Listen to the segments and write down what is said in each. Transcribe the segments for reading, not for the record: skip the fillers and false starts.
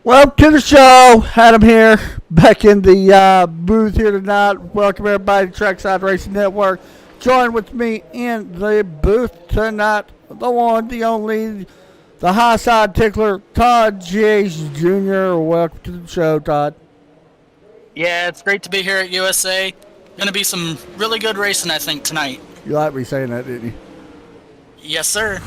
Welcome to the show. Adam here, back in the booth here tonight. Welcome everybody to Trackside Racing Network. Join with me in the booth tonight, the one, the only, the high side tickler, Todd Chase Jr. Welcome to the show, Todd. Yeah, it's great to be here at USA. Going to be some really good racing, I think, tonight. You like me saying that, didn't you? Yes, sir.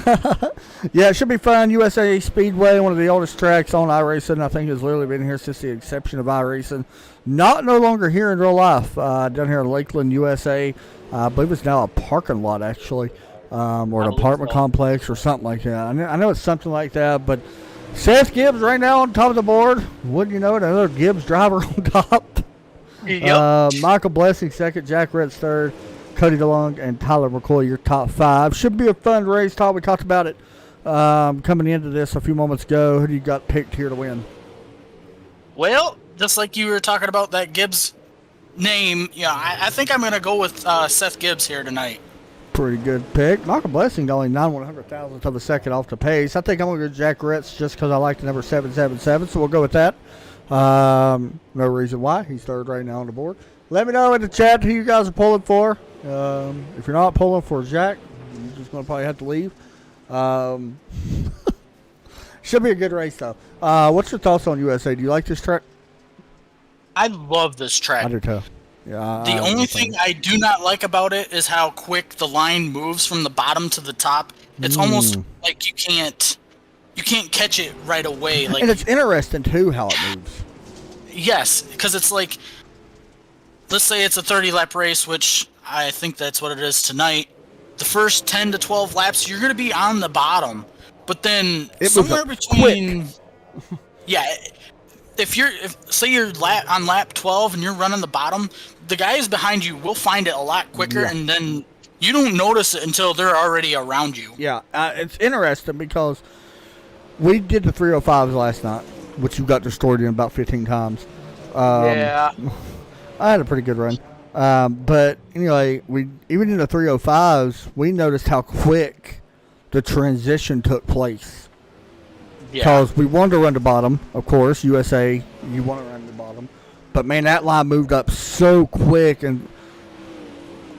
Yeah, it should be fun. USA Speedway, one of the oldest tracks on iRacing. I think has literally been here since the inception of iRacing. No longer here in real life. Down here in Lakeland, USA. I believe it's now a parking lot, actually, or an apartment complex or something like that. I know it's something like that, but Seth Gibbs right now on top of the board. Wouldn't you know it? Another Gibbs driver on top. Yep. Michael Blessing second, Jack Retz third, Cody DeLong and Tyler McCoy your top five. Should be a fun race, Todd. We talked about it coming into this a few moments ago. Who do you got picked here to win? Well, just like you were talking about that Gibbs name, I think I'm going to go with Seth Gibbs here tonight. Pretty good pick. Michael Blessing only 9/100,000th of a second off the pace. I think I'm going to go Jack Retz just because I like the number 777, so we'll go with that. No reason why. He's third right now on the board. Let me know in the chat who you guys are pulling for. If you're not pulling for Jack, you're just going to probably have to leave. Should be a good race, though. What's your thoughts on USA? Do you like this track? I love this track. I do, too. Yeah, The only thing I do not like about it is how quick the line moves from the bottom to the top. It's almost like you can't catch it right away. Like, and it's interesting, too, how it moves. yes, because it's like, let's say it's a 30-lap race, which I think that's what it is tonight. The first 10 to 12 laps, you're going to be on the bottom. But then somewhere between... Yeah, if say you're on lap 12 and you're running the bottom, the guys behind you will find it a lot quicker, and then you don't notice it until they're already around you. Yeah, it's interesting because we did the 305s last night, which you got destroyed in about 15 times. Yeah. I had a pretty good run. But anyway, even in the 305s, we noticed how quick the transition took place. Because we wanted to run the bottom, of course. USA, you want to run the bottom. But, man, that line moved up so quick and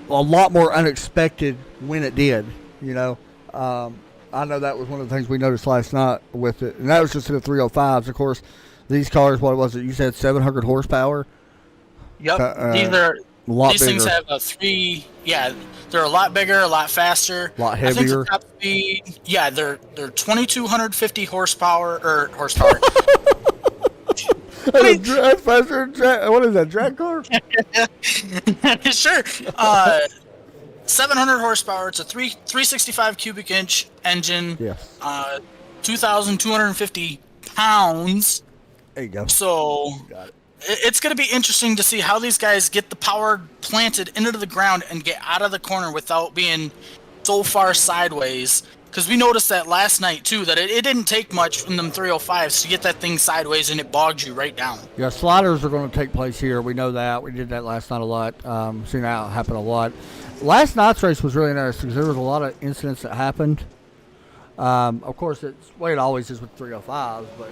a lot more unexpected when it did, you know. I know that was one of the things we noticed last night with it. And that was just in the 305s. Of course, these cars, what was it? You said 700 horsepower? Yep. These things have a they're a lot bigger, a lot faster. A lot heavier. I think the top speed, they're 2,250 horsepower. That's faster than what is that, drag car? Sure. 700 horsepower. It's a 365 cubic inch engine. Yes. 2,250 pounds. There you go. So Got it. It's going to be interesting to see how these guys get the power planted into the ground and get out of the corner without being so far sideways. Because we noticed that last night, too, that it didn't take much in them 305s to get that thing sideways, and it bogged you right down. Yeah, sliders are going to take place here. We know that. We did that last night a lot. Seen that happen a lot. Last night's race was really interesting because there was a lot of incidents that happened. Of course, it's the way it always is with 305s, but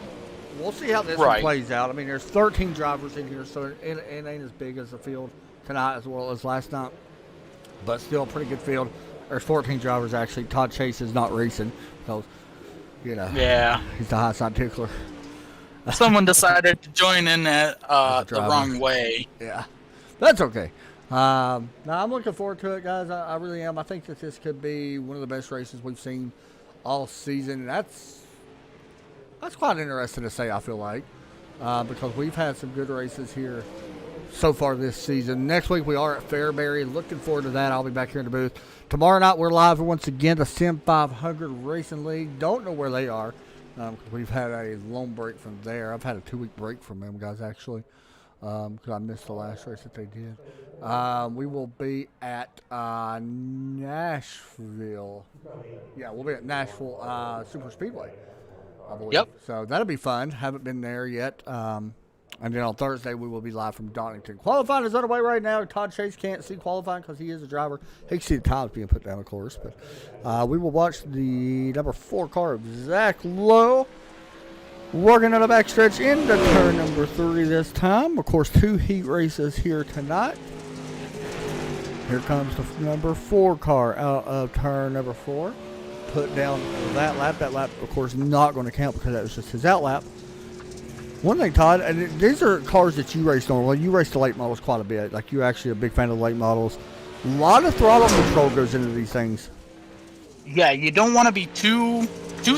we'll see how this one plays out. I mean, there's 13 drivers in here, so it ain't as big as the field tonight as well as last night, but still a pretty good field. There's 14 drivers, actually. Todd Chase is not racing because, he's the high side tickler. Someone decided to join in at the wrong way. Yeah, that's okay. Now, I'm looking forward to it, guys. I really am. I think that this could be one of the best races we've seen all season. And that's quite interesting to say, I feel like, because we've had some good races here so far this season. Next week, we are at Fairbury. Looking forward to that. I'll be back here in the booth. Tomorrow night, we're live once again to Sim 500 Racing League. Don't know where they are. We've had a long break from there. I've had a 2-week break from them, guys, actually, because I missed the last race that they did. We will be at Nashville. Yeah, we'll be at Nashville Super Speedway, I believe. Yep. So that'll be fun. Haven't been there yet. And then on Thursday, we will be live from Donington. Qualifying is underway right now. Todd Chase can't see qualifying because he is a driver. He can see the times being put down, of course. But we will watch the number 4 car of Zach Lowe Working on the backstretch into turn number 3 this time. Of course, 2 heat races here tonight. Here comes the number 4 car out of turn number 4. Put down that lap. That lap, of course, not going to count because that was just his out lap. One thing, Todd, and these are cars that you raced on. Well, you raced the late models quite a bit. Like, you're actually a big fan of the late models. A lot of throttle control goes into these things. Yeah, you don't want to be too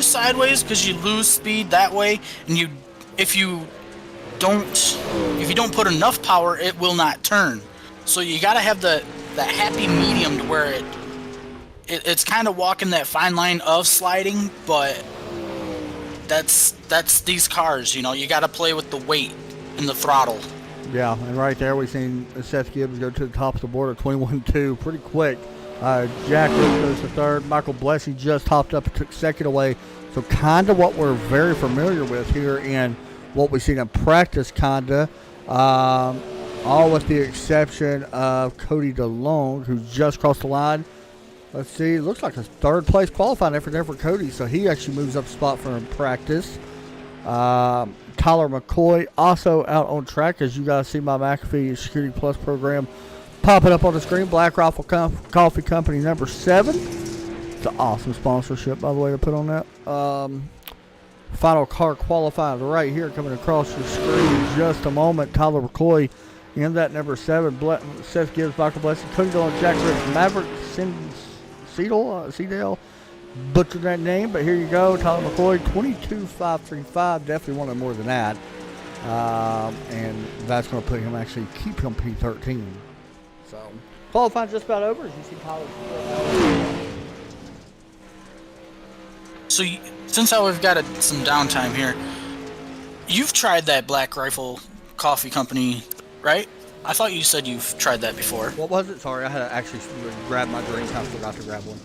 sideways because you lose speed that way, and if you don't put enough power, it will not turn. So you got to have that happy medium to where it's kind of walking that fine line of sliding, but that's these cars. You know, you got to play with the weight and the throttle. Yeah, and right there we've seen Seth Gibbs go to the top of the board at 21-2 pretty quick. Jack Root goes to third. Michael Blessy just hopped up and took second away. So kind of what we're very familiar with here in what we've seen in practice, kind of. All with the exception of Cody DeLong, who just crossed the line. Let's see. It looks like a third place qualifying effort there for Cody. So he actually moves up a spot for in practice. Tyler McCoy also out on track. As you guys see my McAfee Security Plus program popping up on the screen. Black Rifle Coffee Company number 7. It's an awesome sponsorship, by the way, to put on that. Final car qualified right here coming across your screen in just a moment. Tyler McCoy in that number 7. Seth Gibbs, Michael Blessing, Cody Dillon, Jack Ridge, Maverick Seedale. Butchered that name, but here you go. Tyler McCoy, 22.535. Definitely wanted more than that. And that's going to put him, actually keep him P13. So, qualifying just about over, as you see Tyler. So, since we've got some downtime here, you've tried that Black Rifle Coffee Company, right? I thought you said you've tried that before. What was it? Sorry, I had to actually grab my drink. I forgot to grab one.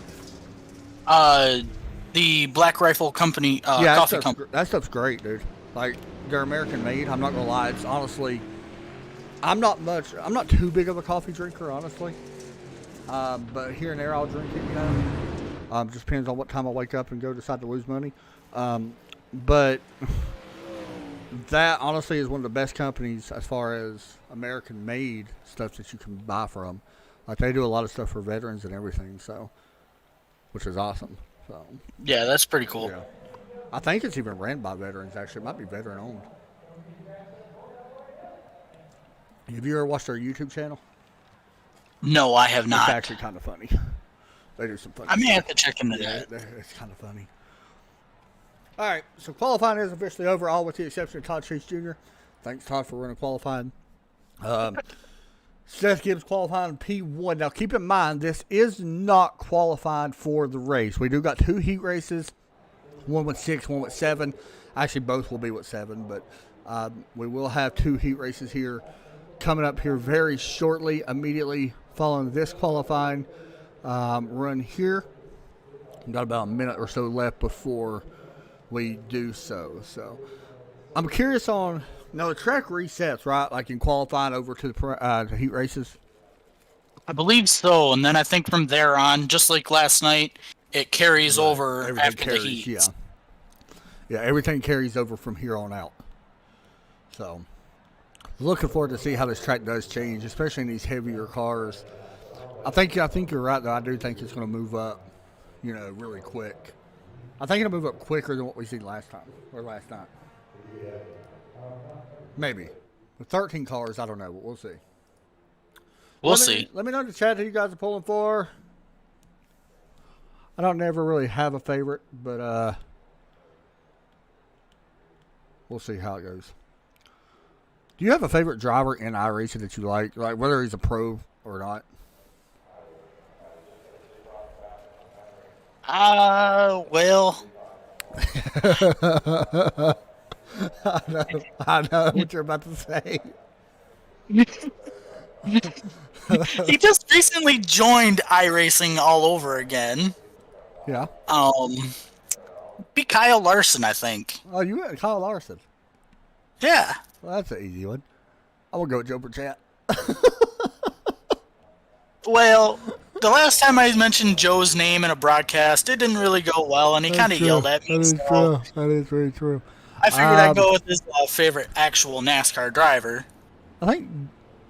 The Black Rifle Company, coffee company. That stuff's great, dude. Like, they're American made. I'm not gonna lie. It's honestly, I'm not too big of a coffee drinker, honestly. But here and there, I'll drink it, you know. Just depends on what time I wake up and decide to lose money. But that honestly is one of the best companies as far as American made stuff that you can buy from. Like, they do a lot of stuff for veterans and everything, so, which is awesome. So yeah, that's pretty cool. Yeah. I think it's even ran by veterans, actually. It might be veteran owned. Have you ever watched their YouTube channel? No, I have not. It's actually kind of funny. They do some funny I may stuff. have to check into that. It's kind of funny. All right, so qualifying is officially over, all with the exception of Todd Chase Jr. Thanks, Todd, for running qualifying. Seth Gibbs qualifying P1. Now, keep in mind, this is not qualified for the race. We do got 2 heat races, one with 6, one with 7. Actually, both will be with 7, but we will have 2 heat races here coming up here very shortly, immediately following this qualifying run here. We've got about a minute or so left before we do so. So I'm curious on, now the track resets, right? Like in qualifying over to the heat races? I believe so, and then I think from there on, just like last night, it carries over Everything after carries, the heat. Yeah, everything carries over from here on out. So looking forward to see how this track does change, especially in these heavier cars. I think you're right, though. I do think it's going to move up, really quick. I think it'll move up quicker than what we seen last time or last night. Maybe. With 13 cars, I don't know, but we'll see. We'll see. Let me know in the chat who you guys are pulling for. I don't never really have a favorite, but we'll see how it goes. Do you have a favorite driver in iRacing that you like whether he's a pro or not? Well. I know what you're about to say. He just recently joined iRacing all over again. Yeah. Be Kyle Larson, I think. Oh, you went Kyle Larson. Yeah. Well, that's an easy one. I'm going to go with Joe Burchett. Well, the last time I mentioned Joe's name in a broadcast, it didn't really go well, and he kind of yelled at me. That is true. That is very true. I figured I'd go with his favorite actual NASCAR driver. I think,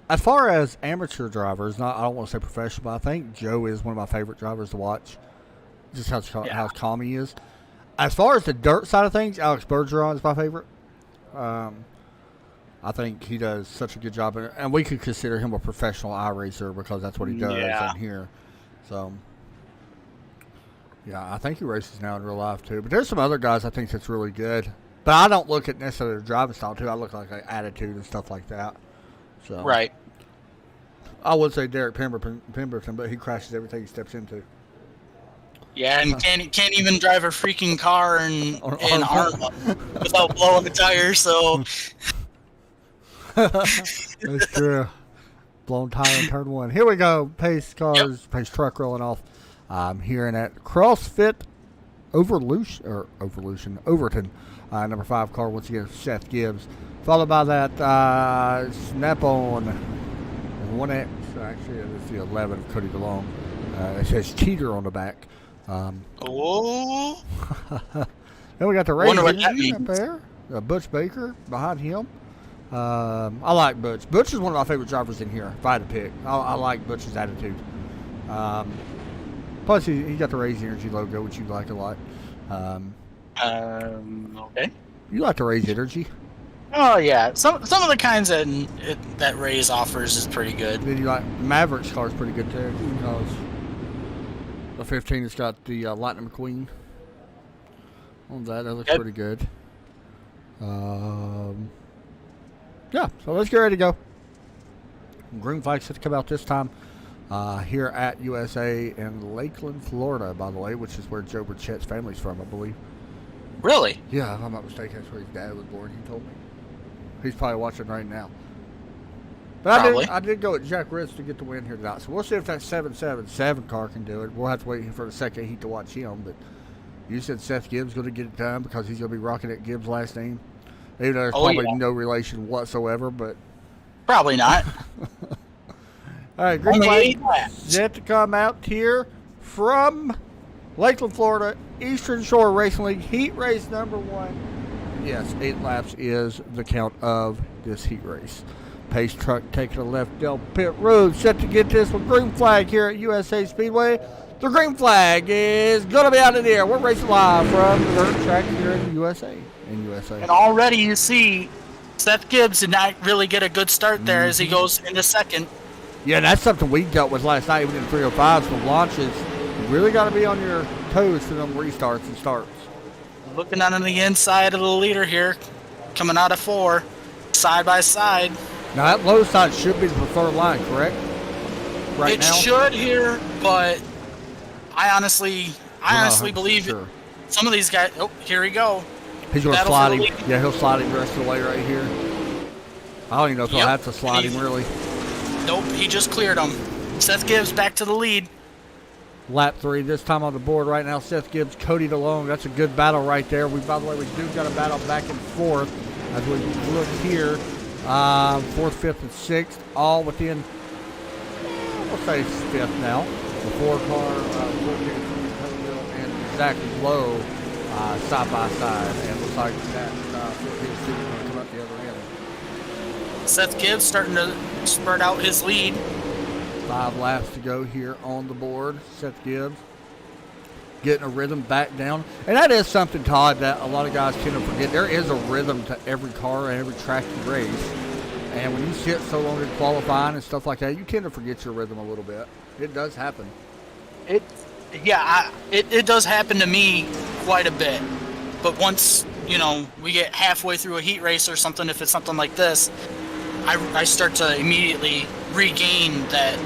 as far as amateur drivers, I don't want to say professional, but I think Joe is one of my favorite drivers to watch. Just how calm he is. As far as the dirt side of things, Alex Bergeron is my favorite. I think he does such a good job, and we could consider him a professional iRacer because that's what he does in here. So, yeah, I think he races now in real life too. But there's some other guys I think that's really good. But I don't look at necessarily their driving style too. I look at like attitude and stuff like that. So Right. I would say Derek Pemberton, but he crashes everything he steps into. Yeah, and can't even drive a freaking car in Arma without blowing the tire. So That's true. Blown tire in turn one. Here we go. Pace cars, Pace truck rolling off. Here in at CrossFit Overton. Number 5 car once again, Seth Gibbs. Followed by that Snap-on 1X. Actually, it's the 11 of Cody DeLong. It says Cheater on the back. Oh. Then we got the Wonder what Rays that means. up there. Butch Baker behind him. I like Butch. Butch is one of my favorite drivers in here, if I had to pick. I like Butch's attitude. Plus, he got the Rays Energy logo, which you like a lot. Okay. You like the Rays Energy. Oh yeah, some of the kinds that Rays offers is pretty good. Then you like Maverick's car is pretty good too, because the 15 has got the Lightning McQueen on that. That looks pretty good. Yeah, so let's get ready to go. Green flag set to come out this time here at USA in Lakeland, Florida, by the way, which is where Joe Burchett's family's from, I believe. Really? Yeah, if I'm not mistaken, that's where his dad was born, he told me. He's probably watching right now. But I did go with Jack Ritz to get the win here tonight. So we'll see if that 777 car can do it. We'll have to wait for the second heat to watch him. But you said Seth Gibbs going to get it done because he's going to be rocking at Gibbs' last name. Even though there's probably no relation whatsoever, but probably not. All right, green flag set to come out here from Lakeland, Florida, Eastern Shore Racing League, heat race number 1. Yes, 8 laps is the count of this heat race. Pace truck taking a left down pit road, set to get this one. Green flag here at USA Speedway. The green flag is going to be out of the air. We're racing live from the dirt track here in USA. And already you see Seth Gibbs did not really get a good start there as he goes into second. Yeah, that's something we dealt with last night, even in 305s for launches. You really got to be on your toes for them restarts and starts. Looking on the inside of the leader here, coming out of 4, side by side. Now that low side should be the preferred line, correct? Right now? It should here, but I honestly believe some of these guys. Oh, here we go. He's going to slide him. Yeah, he'll slide him the rest of the way right here. I don't even know if he'll have to slide him, really. Nope, he just cleared him. Seth Gibbs back to the lead. Lap 3 this time on the board right now. Seth Gibbs, Cody DeLong. That's a good battle right there. By the way, we do got a battle back and forth as we look here. 4th, 5th, and 6th, all within, we'll say 5th now. The 4 car, and Zach Lowe side by side. And looks like that 14th is going to come up the other end. Seth Gibbs starting to spurt out his lead. 5 laps to go here on the board. Seth Gibbs getting a rhythm back down. And that is something, Todd, that a lot of guys tend to forget. There is a rhythm to every car and every track you race. And when you sit so long in qualifying and stuff like that, you tend to forget your rhythm a little bit. It does happen. It does happen to me quite a bit. But once, we get halfway through a heat race or something, if it's something like this, I start to immediately regain that.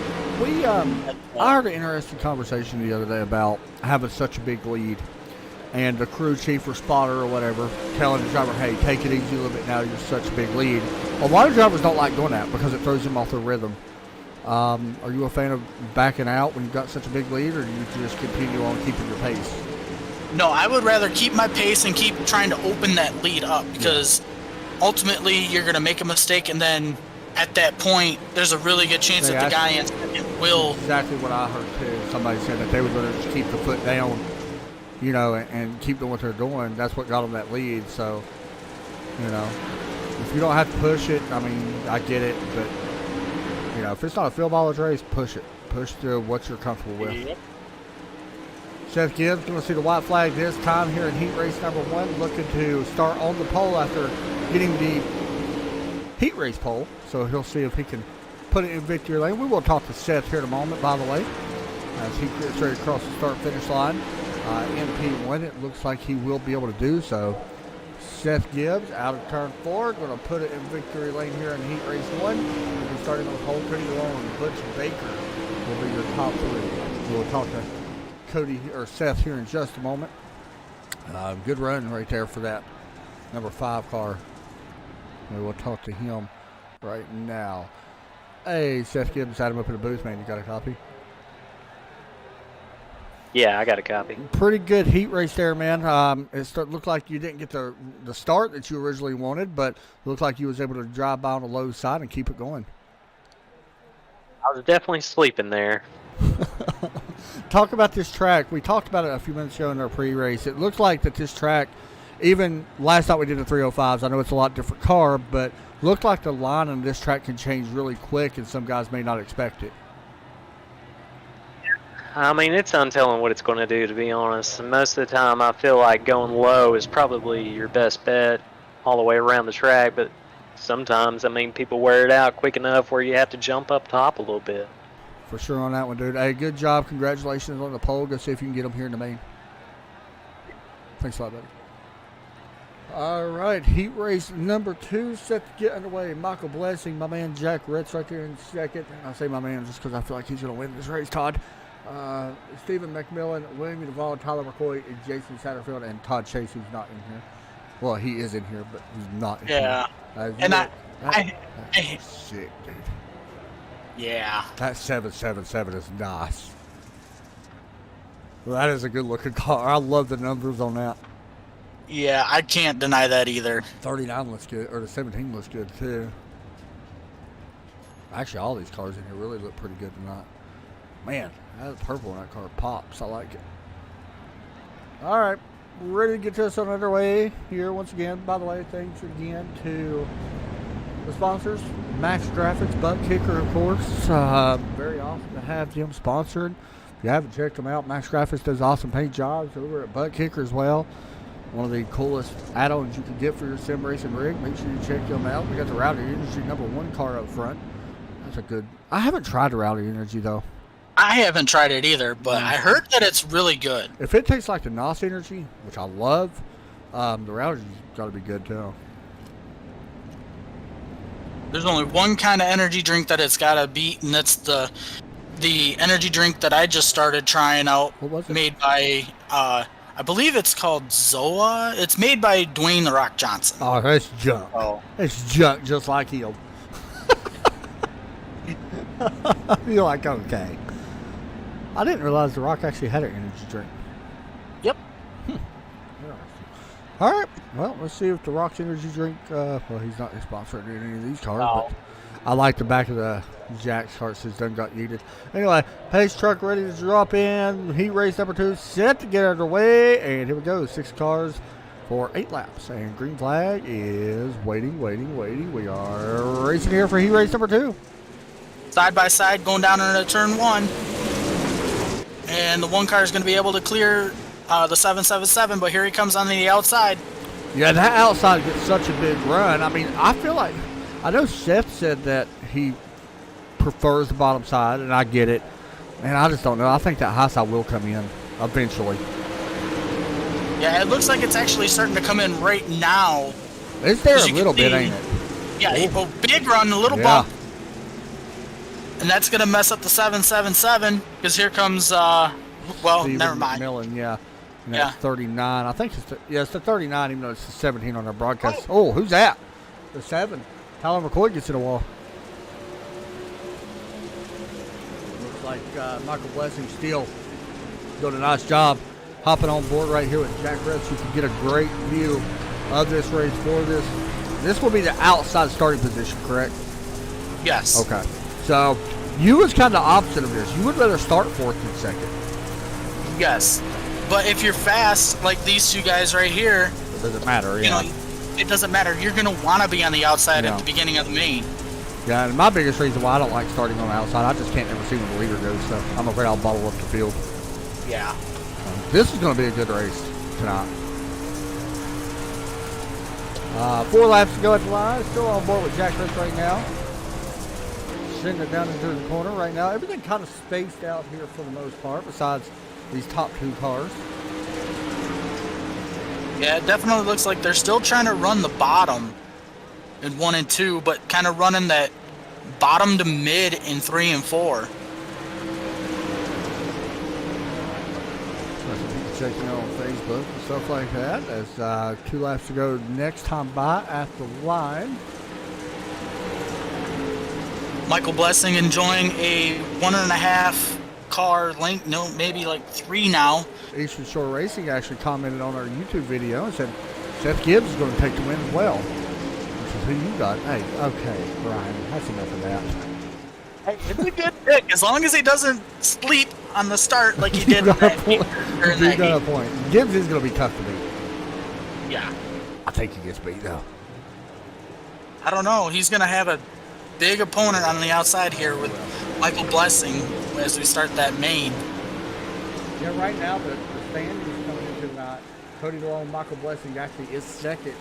I heard an interesting conversation the other day about having such a big lead, and the crew chief or spotter or whatever telling the driver, "Hey, take it easy a little bit now. You're such a big lead." A lot of drivers don't like doing that because it throws them off their rhythm. Are you a fan of backing out when you've got such a big lead, or do you just continue on keeping your pace? No, I would rather keep my pace and keep trying to open that lead up because ultimately you're going to make a mistake, and then at that point, there's a really good chance that the guy in second will. Exactly what I heard too. Somebody said that they were going to just keep the foot down, and keep doing what they're doing. That's what got them that lead. So, You know, if you don't have to push it, I mean, I get it, but you know, if it's not a field mileage race, push it. Push to what you're comfortable with. Yep. Seth Gibbs going to see the white flag this time here in heat race number 1, looking to start on the pole after getting the heat race pole. So he'll see if he can put it in victory lane. We will talk to Seth here in a moment, by the way, as he gets ready to cross the start-finish line. MP1, it looks like he will be able to do so. Seth Gibbs out of turn 4, going to put it in victory lane here in heat race 1. We'll be starting on pole. Cody Long, Butch Baker will be your top 3. We'll talk to Cody or Seth here in just a moment. Good run right there for that number 5 car. We will talk to him right now. Hey, Seth Gibbs had him up in the booth, man. You got a copy? Yeah, I got a copy. Pretty good heat race there, man. Looked like you didn't get the start that you originally wanted, but looked like you was able to drive by on the low side and keep it going. I was definitely sleeping there. Talk about this track. We talked about it a few minutes ago in our pre-race. It looks like that this track, even last night we did the 305s. I know it's a lot different car, but looked like the line on this track can change really quick, and some guys may not expect it. I mean, it's untelling what it's going to do, to be honest. And most of the time, I feel like going low is probably your best bet all the way around the track. But sometimes, I mean, people wear it out quick enough where you have to jump up top a little bit. For sure on that one, dude. Hey, good job. Congratulations on the pole. Go see if you can get them here in the main. Thanks a lot, buddy. All right, heat race number 2 set to get underway. Michael Blessing, my man Jack Ritz right there in second. I say my man just because I feel like he's going to win this race, Todd. Stephen McMillan, William Duvall, Tyler McCoy, and Jason Satterfield, and Todd Chase, who's not in here. Well, he is in here, but he's not in here. And That's sick, dude. Yeah. That 777 is nice. Well, that is a good looking car. I love the numbers on that. Yeah, I can't deny that either. 39 looks good, or the 17 looks good too. Actually, all these cars in here really look pretty good tonight. Man, that purple in that car pops. I like it. All right, we're ready to get this on underway here once again. By the way, thanks again to the sponsors, Max Graphics, Butt Kicker, of course. Very awesome to have them sponsored. If you haven't checked them out, Max Graphics does awesome paint jobs over at Butt Kicker as well. One of the coolest add-ons you can get for your sim racing rig. Make sure you check them out. We got the Rowdy Energy #1 car up front. That's a good. I haven't tried the Rowdy Energy though. I haven't tried it either, but I heard that it's really good. If it tastes like the NOS Energy, which I love, the Rowdy's got to be good too. There's only one kind of energy drink that it's got to beat, and that's the energy drink that I just started trying out. What was it? Made by, I believe it's called Zoa. It's made by Dwayne The Rock Johnson. Oh, that's junk. Oh. It's junk just like him. You're like, okay. I didn't realize The Rock actually had an energy drink. Yep. All right. Well, let's see if The Rock's energy drink. Well, he's not sponsoring any of these cars, No. but I like the back of the Jack's car since done got yeeted. Anyway, pace truck ready to drop in. Heat race number 2 set to get underway, and here we go. 6 cars for 8 laps, and green flag is waiting. We are racing here for heat race number 2. Side by side going down into turn 1. And the one car is going to be able to clear the 777, but here he comes on the outside. Yeah, that outside gets such a big run. I mean, I feel like, I know Seth said that he prefers the bottom side, and I get it. And I just don't know. I think that high side will come in eventually. Yeah, it looks like it's actually starting to come in right now. It's there As a you little can bit, see- ain't it? Yeah, a big run, a little Yeah. bump. And that's going to mess up the 777, because here comes, well, Steven never mind. McMillan, yeah. And Yeah. that's 39. I think it's it's the 39, even though it's the 17 on our broadcast. Oh, who's that? The 7. Tyler McCoy gets in the wall. Looks like Michael Blessing still doing a nice job hopping on board right here with Jack Ritz. You can get a great view of this race for this. This will be the outside starting position, correct? Yes. Okay. So you was kind of opposite of this. You would rather start 4th than 2nd. Yes. But if you're fast, like these two guys right here, It doesn't matter, you yeah. know, it doesn't matter. You're going to want to be on the outside Yeah. at the beginning of the main. Yeah, and my biggest reason why I don't like starting on the outside, I just can't ever see when the leader goes, so I'm afraid I'll bottle up the field. Yeah. This is going to be a good race tonight. 4 laps to go at the line. Still on board with Jack Rich right now. Sending it down into the corner right now. Everything kind of spaced out here for the most part, besides these top 2 cars. Yeah, it definitely looks like they're still trying to run the bottom in 1 and 2, but kind of running that bottom to mid in 3 and 4. Checking out on Facebook and stuff like that. As 2 laps to go next time by at the line. Michael Blessing enjoying a 1.5 car length, no, maybe like 3 now. Eastern Shore Racing actually commented on our YouTube video and said Seth Gibbs is going to take the win as well. Which is who you got. Hey, okay, Brian, that's enough of that. Hey, it's a good pick, as long as he doesn't sleep on the start like he You did in got that a point. heat, or in You that got a heat. point. Gibbs is going to be tough to beat. Yeah. I think he gets beat though. I don't know. He's going to have a big opponent on the outside here with Michael Blessing as we start that main. Yeah, right now the standings coming into tonight. Cody DeLong, Michael Blessing actually is second.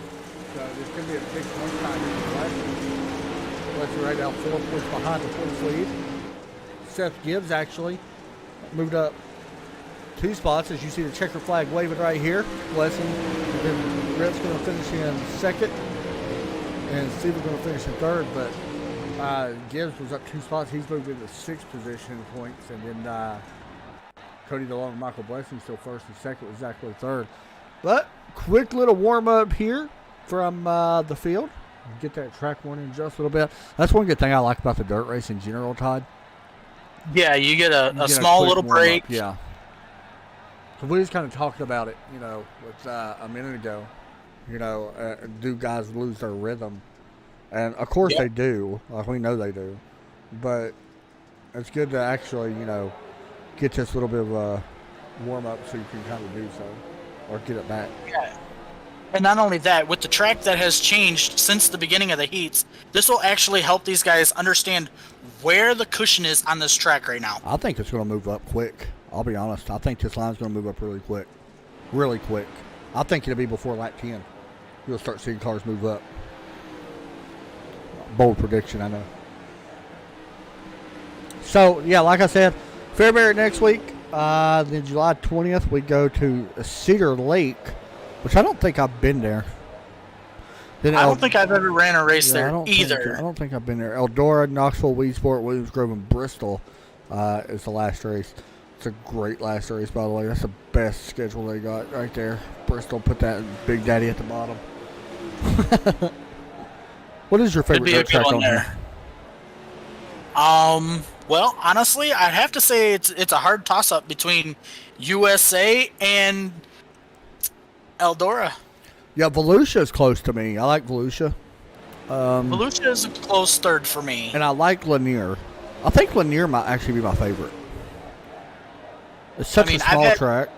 So there's going to be a big one time in the Blessing. Blessing right now 4 points behind the points lead. Seth Gibbs actually moved up 2 spots as you see the checker flag waving right here. Blessing. And then Rhett's going to finish in second. And Steve's going to finish in third. But Gibbs was up 2 spots. He's moved into 6th position in points. And then Cody DeLong and Michael Blessing still first and second with Zach Lowe third. But quick little warm up here from the field. Get that track warning just a little bit. That's one good thing I like about the dirt race in general, Todd. Yeah, you get You a get small quick little warm-up, break. Yeah. So we just kind of talked about it, with a minute ago. Do guys lose their rhythm? And of course they do. Like we know they do. But it's good to actually, get this little bit of a warm up so you can kind of do so, or get it back. Yeah. And not only that, with the track that has changed since the beginning of the heats, this will actually help these guys understand where the cushion is on this track right now. I think it's going to move up quick. I'll be honest. I think this line's going to move up really quick. Really quick. I think it'll be before lap 10. You'll start seeing cars move up. Bold prediction, I know. So, yeah, like I said, Fairbury next week. Then July 20th, we go to Cedar Lake, which I don't think I've been there. Then I don't think I've ever ran a race there either. I don't think I've been there. Eldora, Knoxville, Weedsport, Williams Grove, and Bristol is the last race. It's a great last race, by the way. That's the best schedule they got right there. Bristol, put that Big Daddy at the bottom. What is your favorite dirt track on there? Well, honestly, I'd have to say it's a hard toss-up between USA and Eldora. Yeah, Volusia is close to me. I like Volusia. Volusia is a close third for me. And I like Lanier. I think Lanier might actually be my favorite. It's such a small track,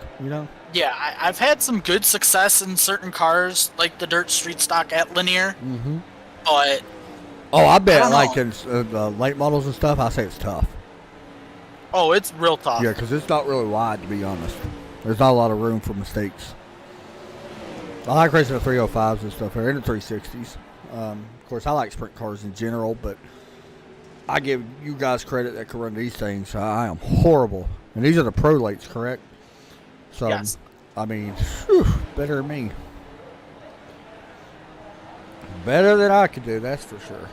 Yeah, I've had some good success in certain cars, like the dirt street stock at Lanier. Mm-hmm. But I bet I like don't in late models and stuff, I say it's tough. oh, it's real tough. Yeah, because it's not really wide, to be honest. There's not a lot of room for mistakes. I like racing the 305s and stuff here, and the 360s. Of course, I like sprint cars in general, but I give you guys credit that can run these things. I am horrible. And these are the pro lates, correct? So, Yes. I mean, whew, better than me. Better than I could do, that's for sure.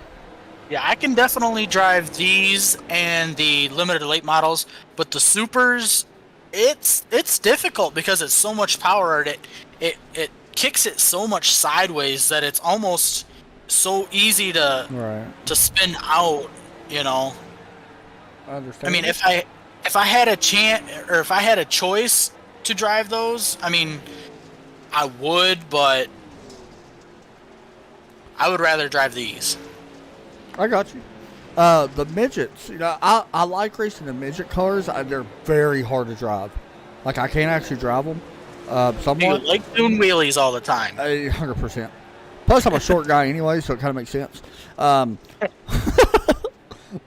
Yeah, I can definitely drive these and the limited late models, but the supers, it's difficult because it's so much power and it kicks it so much sideways that it's almost so easy to spin out, I understand. I mean, if I had a chance or if I had a choice to drive those, I mean, I would, but I would rather drive these. I got you. The midgets, I like racing the midget cars. They're very hard to drive. Like, I can't actually drive them. You Somewhat. like doing wheelies all the time. 100%. Plus, I'm a short guy anyway, so it kind of makes sense.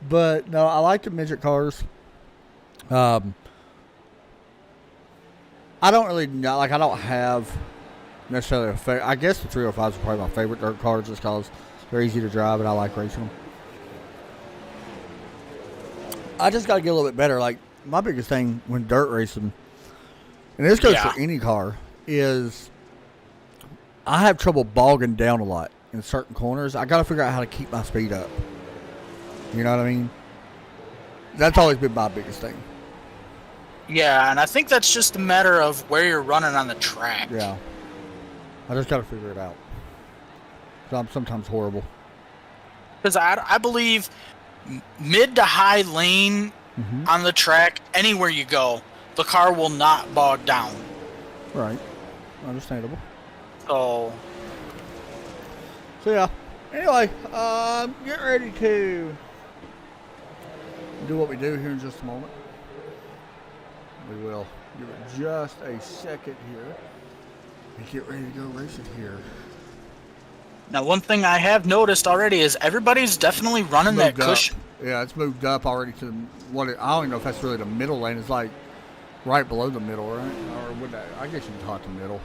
But no, I like the midget cars. I don't really know. Like, I don't have necessarily a favorite. I guess the 305s are probably my favorite dirt cars just because they're easy to drive and I like racing them. I just got to get a little bit better. Like, my biggest thing when dirt racing, and this goes for any car, is I have trouble bogging down a lot in certain corners. I got to figure out how to keep my speed up. You know what I mean? That's always been my biggest thing. Yeah, and I think that's just a matter of where you're running on the track. Yeah. I just got to figure it out. 'Cause I'm sometimes horrible. Because I believe mid to high lane on the track, anywhere you go, the car will not bog down. Right. Understandable. So yeah. Anyway, get ready to do what we do here in just a moment. We will give it just a second here and get ready to go race it here. now, one thing I have noticed already is everybody's definitely running that cushion. Yeah, it's moved up already to I don't even know if that's really the middle lane. It's like right below the middle, right? Or would that? I guess you can call it the middle.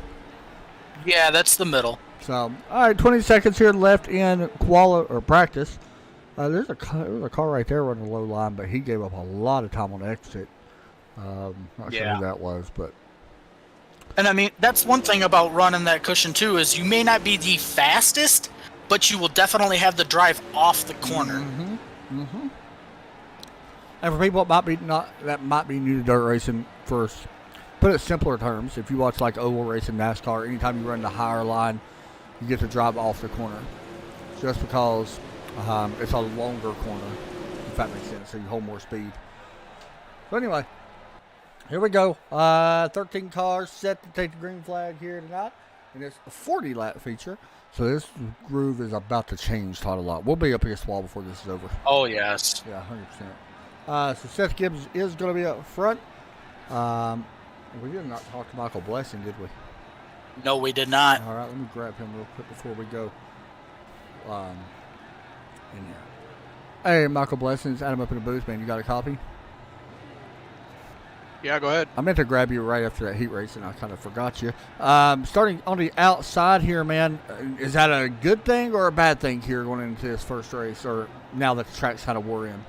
Yeah, that's the middle. So, all right, 20 seconds here left in practice. There's a car right there running a low line, but he gave up a lot of time on the exit. Not sure who that was, but. And I mean, that's one thing about running that cushion too, is you may not be the fastest, but you will definitely have the drive off the corner. And for people that might be new to dirt racing, first, put it simpler terms, if you watch like oval racing, NASCAR, anytime you run the higher line, you get to drive off the corner. Just because it's a longer corner, if that makes sense, so you hold more speed. So anyway, here we go. 13 cars set to take the green flag here tonight, and it's a 40-lap feature. So this groove is about to change quite a lot. We'll be up against the wall before this is over. Oh, yes. Yeah, 100%. So Seth Gibbs is going to be up front. We did not talk to Michael Blessing, did we? No, we did not. All right, let me grab him real quick before we go in here. Hey, Michael Blessing, add him up in the booth, man. You got a copy? Yeah, go ahead. I meant to grab you right after that heat race, and I kind of forgot you. Starting on the outside here, man, is that a good thing or a bad thing here going into this first race, or now that the track's kind of wore in?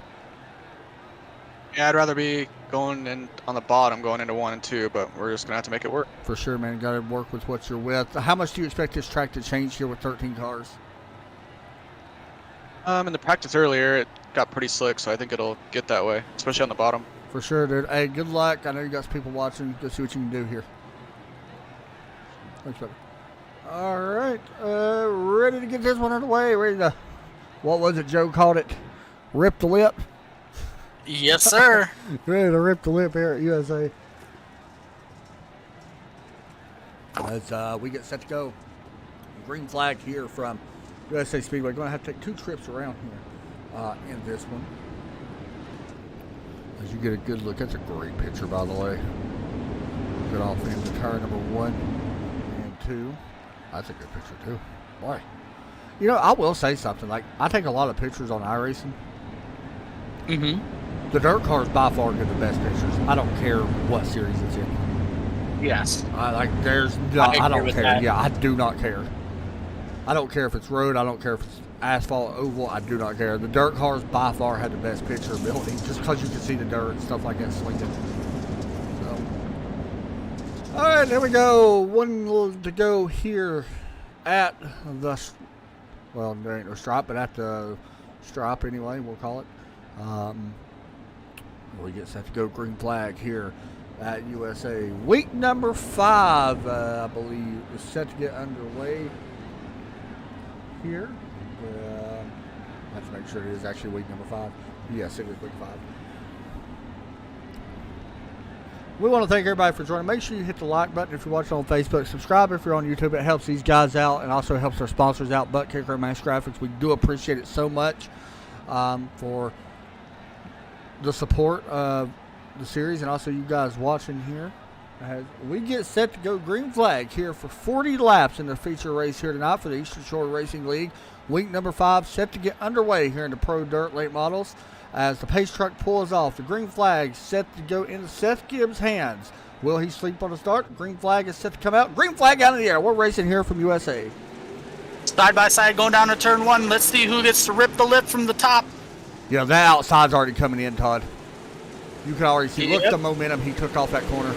Yeah, I'd rather be going in on the bottom, going into 1 and 2, but we're just going to have to make it work. For sure, man. Got to work with what you're with. How much do you expect this track to change here with 13 cars? In the practice earlier, it got pretty slick, so I think it'll get that way, especially on the bottom. For sure, dude. Hey, good luck. I know you got some people watching. Let's see what you can do here. Thanks, buddy. All right. Ready to get this one underway. Ready to, what was it Joe called it? Rip the lip? Yes, sir. Ready to rip the lip here at USA. As we get set to go. Green flag here from USA Speedway. Going to have to take 2 trips around here in this one. As you get a good look. That's a great picture, by the way. Get off into tire number 1 and 2. That's a good picture, too. Boy. You know, I will say something. Like, I take a lot of pictures on iRacing. The dirt cars by far get the best pictures. I don't care what series it's in. Yes. I don't care. That. Yeah, I do not care. I don't care if it's road. I don't care if it's asphalt, oval. I do not care. The dirt cars by far had the best picture ability, just because you can see the dirt and stuff like that slinking. So, all right, there we go. One to go here at the, well, there ain't no stripe, but at the stripe anyway, we'll call it. We get set to go green flag here at USA. Week number 5, I believe, is set to get underway here. I have to make sure it is actually week number 5. Yes, it is week 5. We want to thank everybody for joining. Make sure you hit the like button if you're watching on Facebook. Subscribe if you're on YouTube. It helps these guys out and also helps our sponsors out, Butt Kicker and Max Graphics. We do appreciate it so much for the support of the series and also you guys watching here. As we get set to go green flag here for 40 laps in the feature race here tonight for the Eastern Shore Racing League. Week number 5 set to get underway here in the Pro Dirt Late Models. As the pace truck pulls off, the green flag set to go into Seth Gibbs' hands. Will he sleep on the start? Green flag is set to come out. Green flag out of the air. We're racing here from USA. Side by side going down to turn 1. Let's see who gets to rip the lip from the top. Yeah, that outside's already coming in, Todd. You can already see. Look Yep. at the momentum he took off that corner.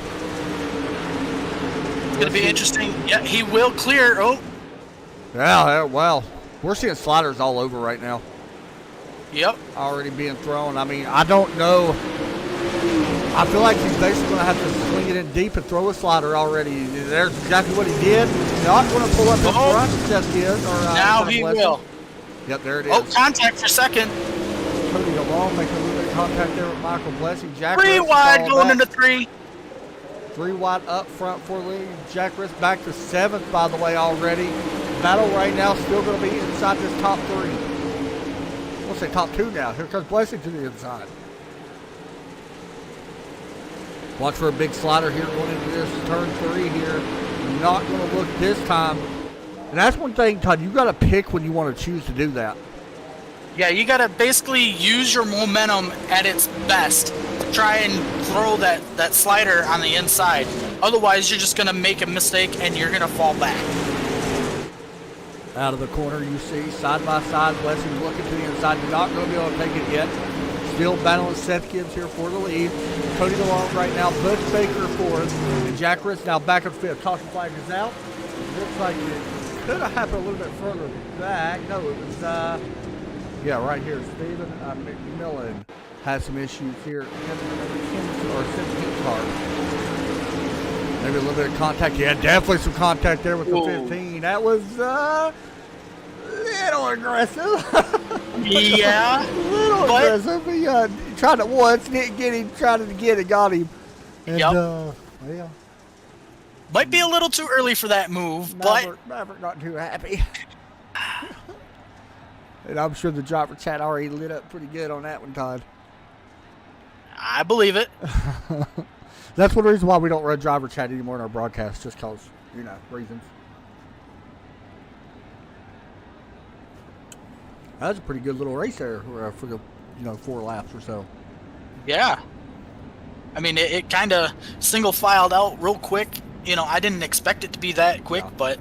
It's going to be interesting. Yeah, he will clear. Oh, Yeah, well, we're seeing sliders all over right now. yep. Already being thrown. I mean, I don't know. I feel like he's basically going to have to swing it in deep and throw a slider already. There's exactly what he did. Not going to pull up in front, Seth Gibbs. Now he will. Yep, there it is. Oh, contact for second. Cody DeLong making a little bit of contact there with Michael Blessing. Jack 3 Riss wide fall going back. into 3. 3 wide up front for Lee. Jack Riss back to 7th, by the way, already. Battle right now still going to be inside this top 3. We'll say top 2 now. Here comes Blessing to the inside. Watch for a big slider here going into this turn 3 here. Not going to look this time. And that's one thing, Todd, you got to pick when you want to choose to do that. Yeah, you got to basically use your momentum at its best to try and throw that slider on the inside. Otherwise, you're just going to make a mistake and you're going to fall back. Out of the corner, you see side by side, Blessing looking to the inside. You're not going to be able to take it yet. Still battling Seth Gibbs here for the lead. Cody DeLong right now. Butch Baker fourth. And Jack Riss now back in 5th. Caution flag is out. Looks like it could have happened a little bit further back. No, it was, yeah, right here. Stephen McMillan has some issues here in the 17th car. Maybe a little bit of contact. Yeah, definitely some contact there with the 15. That was little aggressive. Yeah. little aggressive. He tried it once, didn't get him. Tried it again and got him. And, yeah. Might be a little too early for that move, but Maverick not too happy. And I'm sure the driver chat already lit up pretty good on that one, Todd. I believe it. That's one reason why we don't run driver chat anymore in our broadcast, just because, reasons. That was a pretty good little race there for the, 4 laps or so. Yeah. I mean, it kind of single filed out real quick. I didn't expect it to be that quick, but.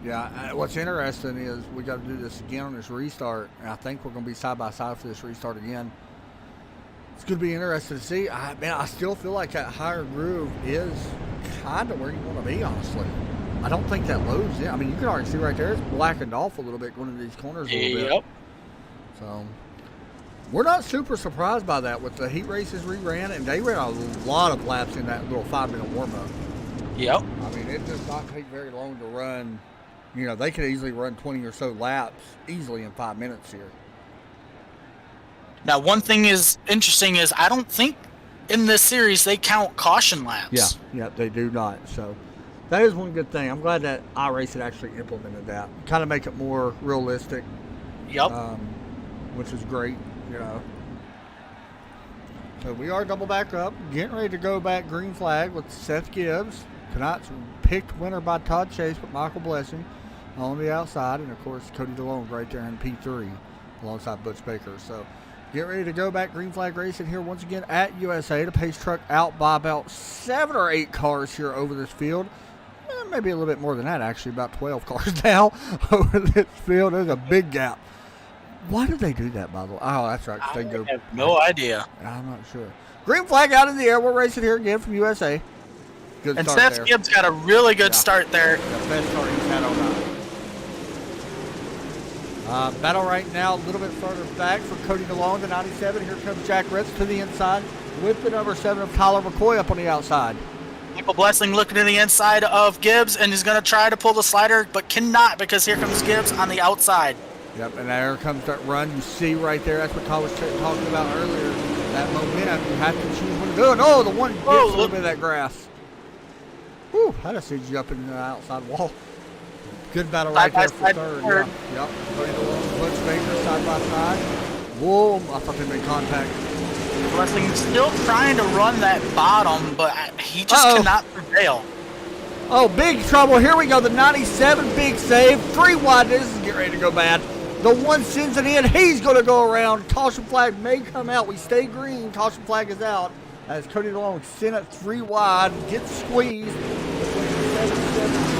Yeah, what's interesting is we got to do this again on this restart, and I think we're going to be side by side for this restart again. It's going to be interesting to see. I still feel like that higher groove is kind of where you want to be, honestly. I don't think that loads in. I mean, you can already see right there, it's blackened off a little bit going into these corners a little bit. So, we're not super surprised by that with the heat races reran, and they ran a lot of laps in that little 5-minute warm-up. Yep. I mean, it does not take very long to run. They could easily run 20 or so laps easily in 5 minutes here. Now, one thing is interesting is I don't think in this series they count caution laps. Yeah, they do not. So that is one good thing. I'm glad that iRacing actually implemented that. Kind of make it more realistic. Yep. Which is great, So we are double back up, getting ready to go back green flag with Seth Gibbs. Tonight's picked winner by Todd Chase with Michael Blessing on the outside. And, of course, Cody DeLong right there in P3 alongside Butch Baker. So get ready to go back green flag racing here once again at USA. The pace truck out by about 7 or 8 cars here over this field. Maybe a little bit more than that, actually. About 12 cars now over this field. There's a big gap. Why did they do that, by the way? Oh, that's right. They go. I have no idea. I'm not sure. Green flag out in the air. We're racing here again from USA. Good And start Seth there. Gibbs got a really good start there. The best start he's had all night. Battle right now a little bit further back for Cody DeLong, the 97. Here comes Jack Ritz to the inside with the number 7 of Tyler McCoy up on the outside. Michael Blessing looking to the inside of Gibbs and he's going to try to pull the slider, but cannot because here comes Gibbs on the outside. Yep, and there comes that run. You see right there, that's what Todd was talking about earlier. That momentum, you have to choose when to do it. Oh, the one gets a little bit of that grass. Whew, that just sees you up in the outside wall. Good battle right there for third. Yep. Cody DeLong, Butch Baker side by side. Whoa, I thought they made contact. Blessing still trying to run that bottom, but he just Uh-oh. cannot prevail. Oh, big trouble. Here we go. The 97 big save. 3 wide. This is getting ready to go bad. The one sends it in. He's going to go around. Caution flag may come out. We stay green. Caution flag is out. As Cody DeLong sent it 3 wide. Gets squeezed. Between the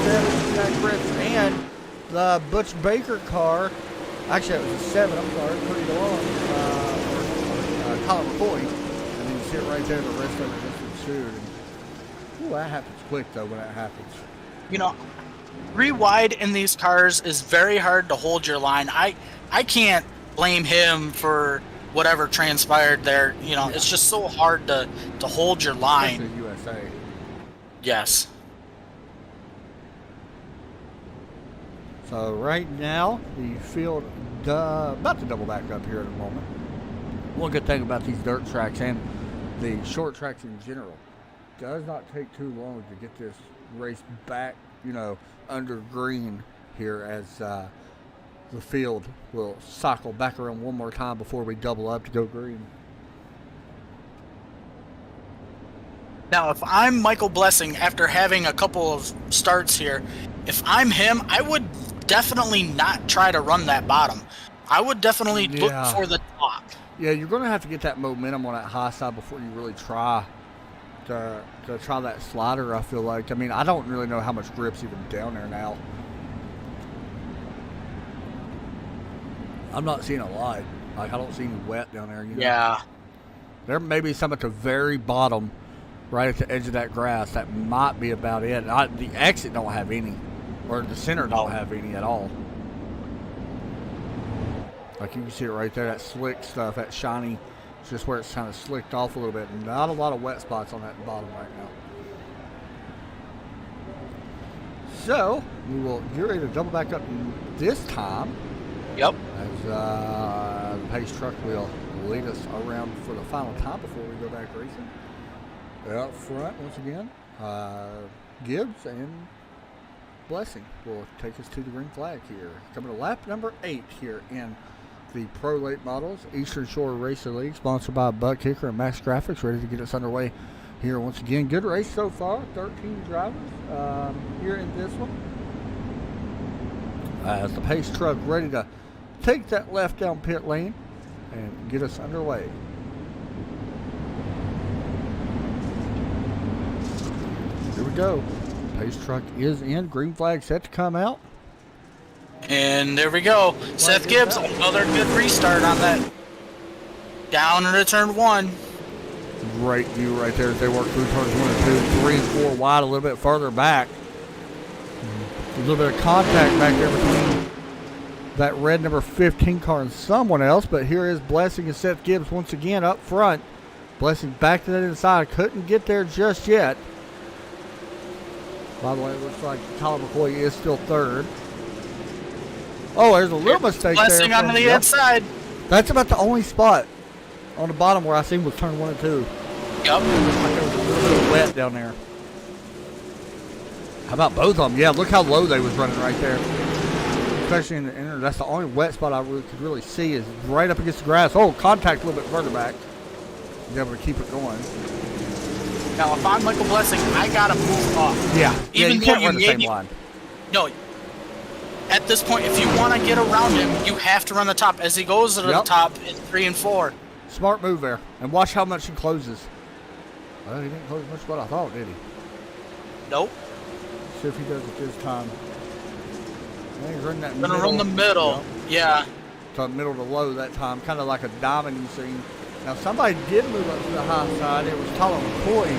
777 Jack Fritz and the Butch Baker car. Actually, it was a 7. I'm sorry. Cody DeLong. Colin McCoy. And then you see it right there. The rest of it just ensued. Ooh, that happens quick, though, when that happens. You know, 3 wide in these cars is very hard to hold your line. I can't blame him for whatever transpired there. You know, it's just so hard to hold your line. Especially USA. Yes. So right now, the field about to double back up here in a moment. One good thing about these dirt tracks and the short tracks in general, does not take too long to get this race back, you know, under green here as the field will cycle back around one more time before we double up to go green. Now, if I'm Michael Blessing, after having a couple of starts here, if I'm him, I would definitely not try to run that bottom. I would definitely look for the top. Yeah, you're going to have to get that momentum on that high side before you really try to try that slider, I feel like. I mean, I don't really know how much grip's even down there now. I'm not seeing a lot. Like, I don't see any wet down there. You know? Yeah. There may be some at the very bottom, right at the edge of that grass. That might be about it. The exit don't have any, or the center don't have any at all. Like you can see it right there, that slick stuff, that shiny, it's just where it's kind of slicked off a little bit. Not a lot of wet spots on that bottom right now. So, we will get ready to double back up this time. Yep. As the pace truck will lead us around for the final time before we go back racing. Up front, once again, Gibbs and Blessing will take us to the green flag here. Coming to lap number 8 here in the Pro Late Models Eastern Shore Racer League, sponsored by Buck Kicker and Max Graphics, ready to get us underway here once again. Good race so far, 13 drivers here in this one. As the pace truck ready to take that left down pit lane and get us underway. Here we go. Pace truck is in. Green flag set to come out. And there we go. Seth Gibbs, another good restart on that. Down into turn 1. Great view right there as they work through turns 1 and 2, 3 and 4 wide, a little bit further back. A little bit of contact back there between that red number 15 car and someone else, but here is Blessing and Seth Gibbs once again up front. Blessing back to that inside, couldn't get there just yet. By the way, it looks like Colin McCoy is still third. Oh, there's a little mistake Blessing there. on the inside. That's about the only spot on the bottom where I seen was turn 1 and 2. Yep. Like there was a little bit of wet down there. How about both of them? Yeah, look how low they was running right there. Especially in the inner. That's the only wet spot I could really see is right up against the grass. Oh, contact a little bit further back. Be able to keep it going. Now, if I'm Michael Blessing, I gotta move off. Yeah. Even you though can't you run the same maybe- line. No. At this point, if you want to get around him, you have to run the top. As he goes to the top in 3 and 4. Smart move there. And watch how much he closes. Well, he didn't close much what I thought, did he? Nope. See if he does it this time. Yeah, he's running that Gonna middle. run the middle. Yep. Yeah. To middle to low that time, kind of like a diamond you seen. Now somebody did move up to the high side. It was Colin McCoy.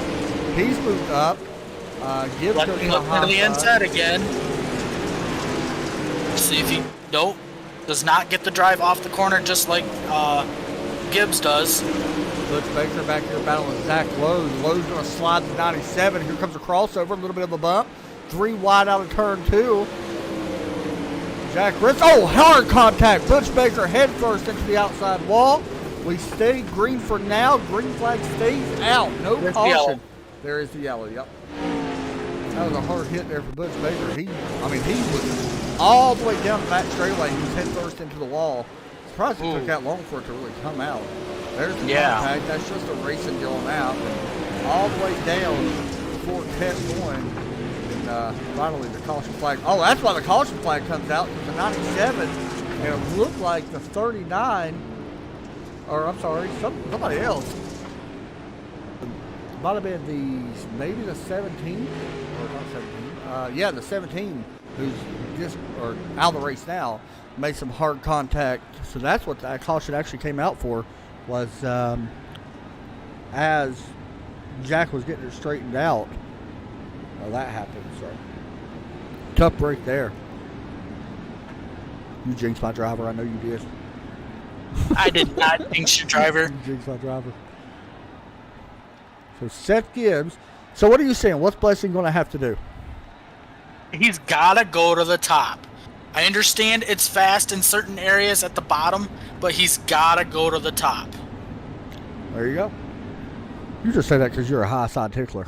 He's moved up. Gibbs Let goes me to the look high to the side. inside again. See if he does not get the drive off the corner just like Gibbs does. Butch Baker back here battling Zach Lowe's. Lowe's going to slide to 97. Here comes a crossover, a little bit of a bump. 3 wide out of turn 2. Jack Ritz. Oh, hard contact. Butch Baker head first into the outside wall. We stay green for now. Green flag stays out. No There's the caution. yellow. There is the yellow. Yep. That was a hard hit there for Butch Baker. He was all the way down the back straightaway. He was head first into the wall. Surprised it took that long for it to really come out. There's the Yeah. contact. That's just a racing going out. All the way down before it kept going. And finally the caution flag. Oh, that's why the caution flag comes out, because the 97, and it looked like the 39, or I'm sorry, somebody else. Might have been maybe the 17, or not 17. Yeah, the 17, who's just or out of the race now, made some hard contact. So that's what that caution actually came out for, was as Jack was getting it straightened out. Well, that happened. So tough break there. You jinxed my driver. I know you did. I did not jinx your driver. You jinxed my driver. So Seth Gibbs. So what are you saying? What's Blessing going to have to do? He's gotta go to the top. I understand it's fast in certain areas at the bottom, but he's gotta go to the top. There you go. You just say that because you're a high side tickler.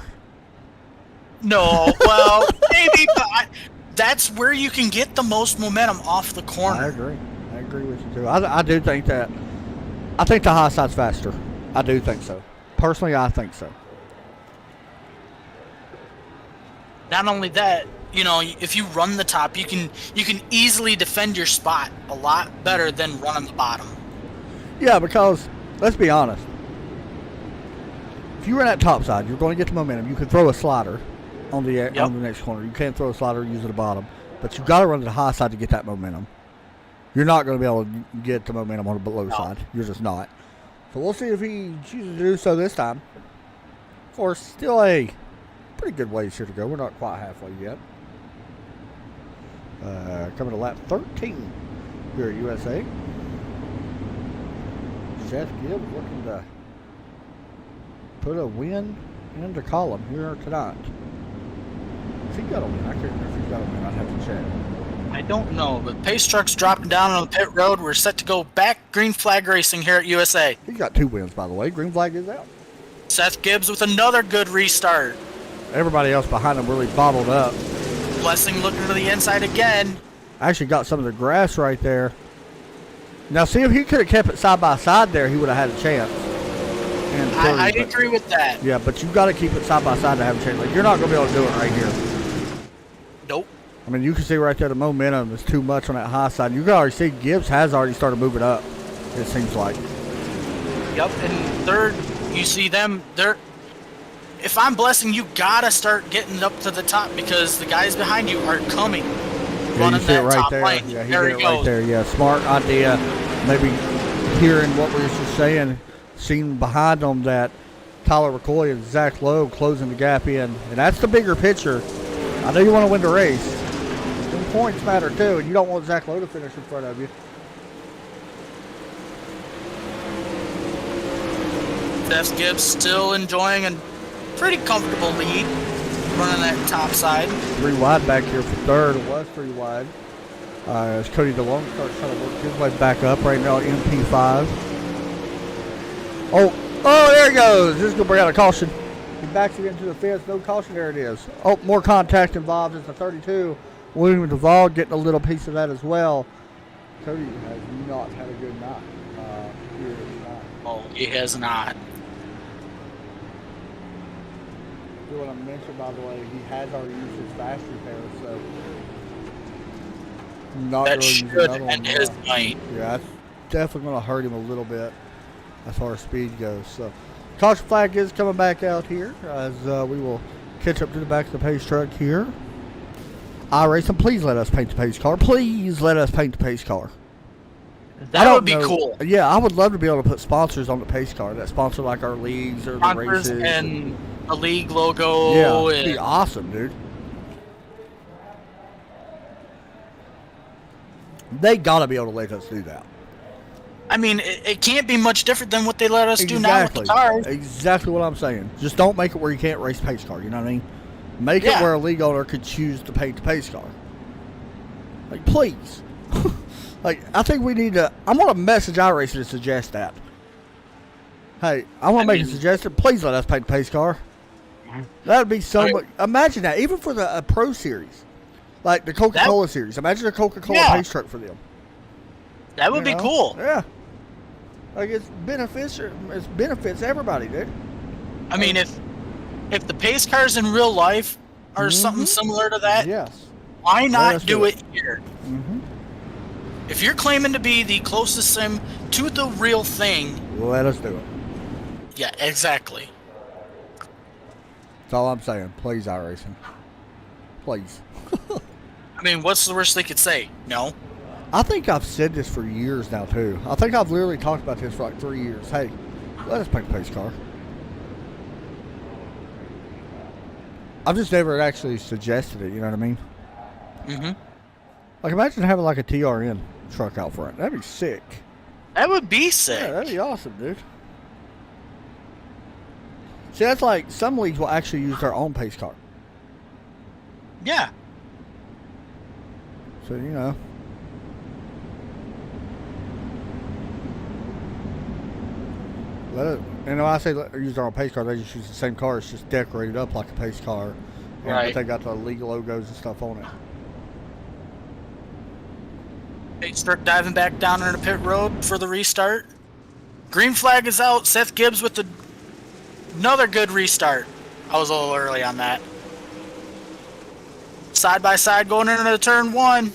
No, well, maybe, but that's where you can get the most momentum off the I corner. agree. I agree with you too. I do think that. I think the high side's faster. I do think so. Personally, I think so. Not only that, you know, if you run the top, you can easily defend your spot a lot better than running the bottom. Yeah, because let's be honest. If you run that top side, you're going to get the momentum. You can throw a slider on the next corner. You can't throw a slider using the bottom, but you got to run to the high side to get that momentum. You're not going to be able to get the momentum on the low side. You're just not. So we'll see if he chooses to do so this time. Of course, still a pretty good ways here to go. We're not quite halfway yet. Coming to lap 13 here at USA. Seth Gibbs looking to put a win into column here tonight. If he got a win, I can't remember if he's got a win. I'd have to check. I don't know, but pace truck's dropping down on the pit road. We're set to go back green flag racing here at USA. He's got 2 wins, by the way. Green flag is out. Seth Gibbs with another good restart. Everybody else behind him really bottled up. Blessing looking to the inside again. Actually got some of the grass right there. Now, see, if he could have kept it side by side there, he would have had a chance. And I but- agree with that. Yeah, but you've got to keep it side by side to have a chance. Like, you're not going to be able to do it right here. Nope. I mean, you can see right there the momentum is too much on that high side. You can already see Gibbs has already started moving up, it seems like. Yep, and third, you see them, if I'm Blessing, you gotta start getting up to the top because the guys behind you are coming. Yeah, you Running see it that right top there. lane. Yeah, he There did he it right goes. there. Yeah, smart idea. Maybe hearing what we were just saying, seeing behind them that Tyler McCoy and Zach Lowe closing the gap in. And that's the bigger picture. I know you want to win the race. Them points matter too, and you don't want Zach Lowe to finish in front of you. Seth Gibbs still enjoying a pretty comfortable lead, running that top side. 3 wide back here for third. It was 3 wide. As Cody DeLong starts trying to work his way back up right now, MP5. Oh, there he goes. This is going to bring out a caution. He backs it into the fence. No caution. There it is. Oh, more contact involved. It's the 32. William Duvall getting a little piece of that as well. Cody has not had a good night here tonight. Oh, he has not. Do want to mention, by the way, he has already used his fast repair, so not That really using should another one end his now. night. Yeah, that's definitely going to hurt him a little bit as far as speed goes. So, caution flag is coming back out here as we will catch up to the back of the pace truck here. iRacing, please let us paint the pace car. Please let us paint the pace car. I That don't would be know- cool. Yeah, I would love to be able to put sponsors on the pace car that sponsor like our leagues or the Sponsors races. and the league logo. Yeah, it'd be and awesome, dude. They gotta be able to let us do that. I mean, it can't be much different than what they let us do now with the cars. Exactly what I'm saying. Just don't make it where you can't race pace car. You know what I mean? Make it Yeah. where a league owner could choose to paint the pace car. Like, please. Like, I think we need to. I'm gonna message iRacing to suggest that. Hey, I want to make a suggestion. Please let us paint the pace car. That would be so much. Imagine that, even for the Pro Series, like the Coca-Cola Series. Imagine a Coca-Cola Yeah. pace truck for them. That would You be know? cool. Yeah. Like it benefits everybody, dude. I mean, if the pace cars in real life are something similar to that, Yes. why us not do do it. it here? Mm-hmm. If you're claiming to be the closest sim to the real thing, Let us do it. yeah, exactly. That's all I'm saying. Please, iRacing. Please. I mean, what's the worst they could say? No. I think I've said this for years now, too. I think I've literally talked about this for like 3 years. Hey, let us make a pace car. I've just never actually suggested it, you know what I mean? Mm-hmm. Like, imagine having like a TRN truck out front. That'd be sick. That would be sick. Yeah, that'd be awesome, dude. See, that's like some leagues will actually use their own pace car. Yeah. So, you know. Let it, and when I say use their own pace car, they just use the same car. It's just decorated up like a pace car. And, Right. But they got the league logos and stuff on it. They start diving back down into pit road for the restart. Green flag is out. Seth Gibbs with another good restart. I was a little early on that. Side by side going into turn 1.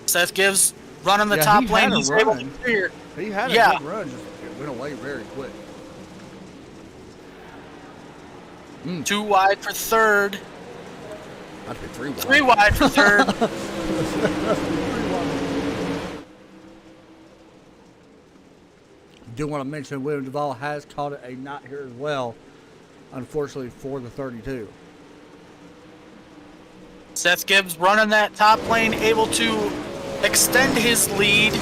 Seth Gibbs running the Yeah, top he had lane. a He's able to run. clear. He had a Yeah. good run, just it went away very quick. 2 wide for third. I'd be 3 wide. 3 wide for third. Do want to mention William Duvall has caught it a knot here as well, unfortunately for the 32. Seth Gibbs running that top lane, able to extend his lead. There's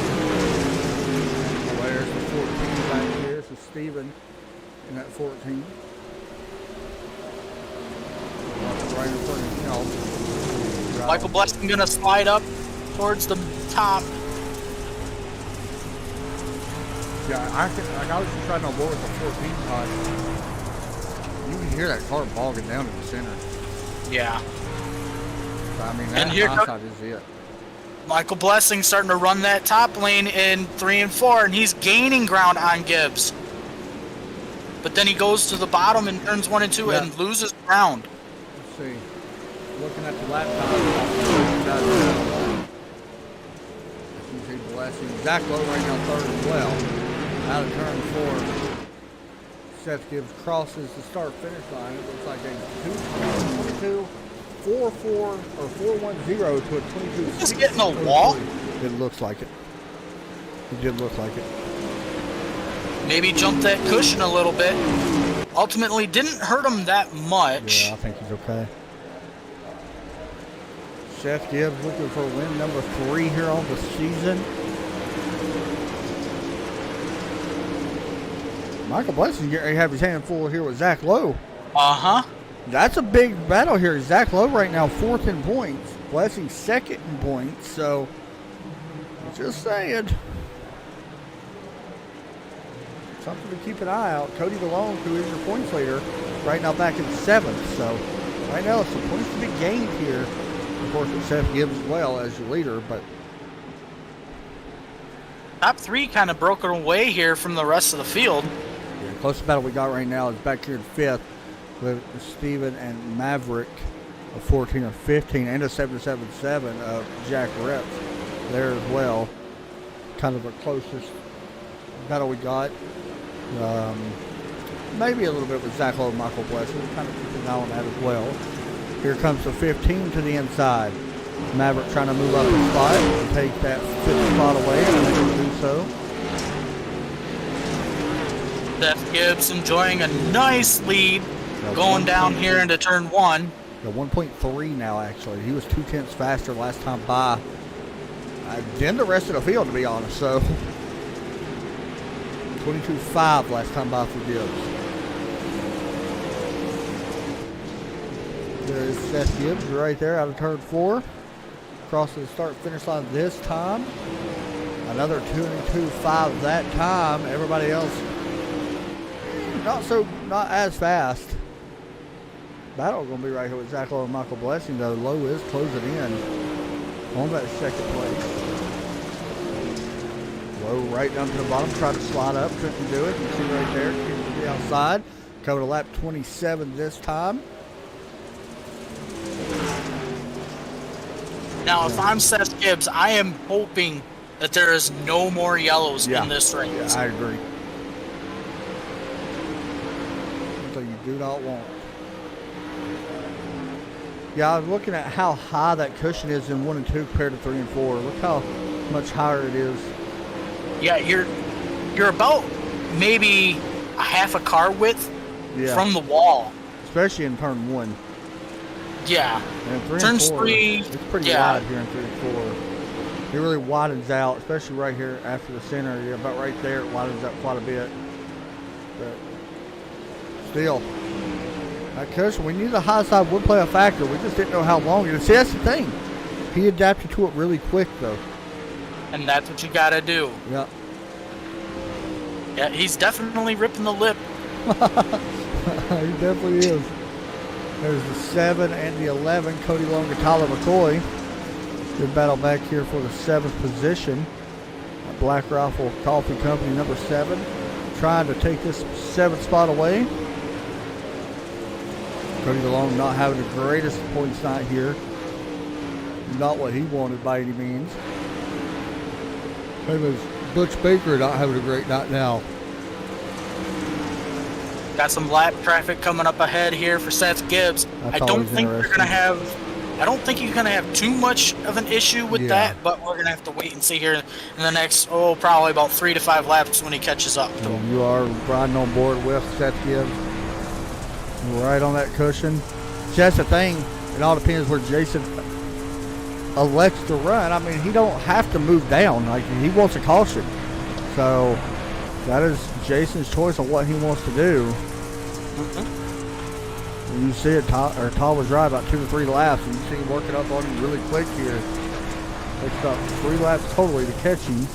the 14 back here, so Steven in that 14. Right in front of him. Michael Blessing gonna slide up towards the top. Yeah, I was just trying to avoid the 14 hot. You can hear that car bogging down in the center. Yeah. I mean, And that here high comes- side is it. Michael Blessing starting to run that top lane in 3 and 4, and he's gaining ground on Gibbs. But then he goes to the bottom in turns 1 and 2 Yeah. and loses ground. Let's see. Looking at the lap time. You see Blessing. Zach Lowe right now third as well. Out of turn 4. Seth Gibbs crosses the start-finish line. It looks like a 22, 4-4 or 4-1-0 to a 22. Is he getting a wall? It looks like it. It did look like it. Maybe jumped that cushion a little bit. Ultimately didn't hurt him that much. Yeah, I think he's okay. Seth Gibbs looking for win number 3 here on the season. Michael Blessing getting ready to have his hand full here with Zach Lowe. Uh-huh. That's a big battle here. Zach Lowe right now 4th in points. Blessing 2nd in points. So, just saying. Something to keep an eye out. Cody DeLong, who is your points leader, right now back in 7th. So, right now, some points to be gained here. Of course, with Seth Gibbs as well as your leader, but Top 3 kind of broken away here from the rest of the field. yeah, the closest battle we got right now is back here in 5th with Steven and Maverick, a 14 or 15, and a 777 of Jack Reps there as well. Kind of the closest battle we got. Maybe a little bit with Zach Lowe and Michael Blessing. We'll kind of keep an eye on that as well. Here comes the 15 to the inside. Maverick trying to move up a spot and take that 5th spot away, and I think he'll do so. Seth Gibbs enjoying a nice lead Yeah, going down 1.3. here into turn 1. Yeah, 1.3 now, actually. He was 2/10 faster last time by. Than the rest of the field, to be honest. So, 22.5 last time by for Gibbs. There's Seth Gibbs right there out of turn 4. Crossing the start-finish line this time. Another 22.5 that time. Everybody else not as fast. Battle going to be right here with Zach Lowe and Michael Blessing, though. Lowe is closing in on that 2nd place. Slow right down to the bottom, try to slide up, couldn't do it. You see right there, keeps to the outside. Covered a lap 27 this time. Now, if I'm Seth Gibbs, I am hoping that there is no more yellows in this race. Yeah, I agree. So you do not want. Yeah, I was looking at how high that cushion is in 1 and 2 compared to 3 and 4. Look how much higher it is. Yeah, you're about maybe a half a car width from the wall. Especially in turn 1. Yeah. And 3 Turns and 4, 3, it's pretty wide here in 3 and 4. It really widens out, especially right here after the center. Yeah, about right there, it widens out quite a bit. But still, that cushion, we knew the high side would play a factor. We just didn't know how long. And see, that's the thing. He adapted to it really quick, though. And that's what you got to do. Yeah. Yeah, he's definitely ripping the lip. He definitely is. There's the 7 and the 11, Cody Long and Tyler McCoy. Good battle back here for the 7th position. Black Rifle Coffee Company, number 7, trying to take this 7th spot away. Cody Long not having the greatest points night here. Not what he wanted by any means. Same as Butch Baker not having a great night now. Got some lap traffic coming up ahead here for Seth Gibbs. That's I don't always think interesting. I don't think you're gonna have too much of an issue with that, but we're gonna have to wait and see here in the next probably about 3 to 5 laps when he catches up to him. And you are riding on board with Seth Gibbs. Right on that cushion. See, that's the thing. It all depends where Jason elects to run. I mean, he don't have to move down. Like, he wants a caution. So that is Jason's choice on what he wants to do. And you see it, Todd was right about 2 to 3 laps, and you see him working up on him really quick here. Takes about 3 laps totally to catch him.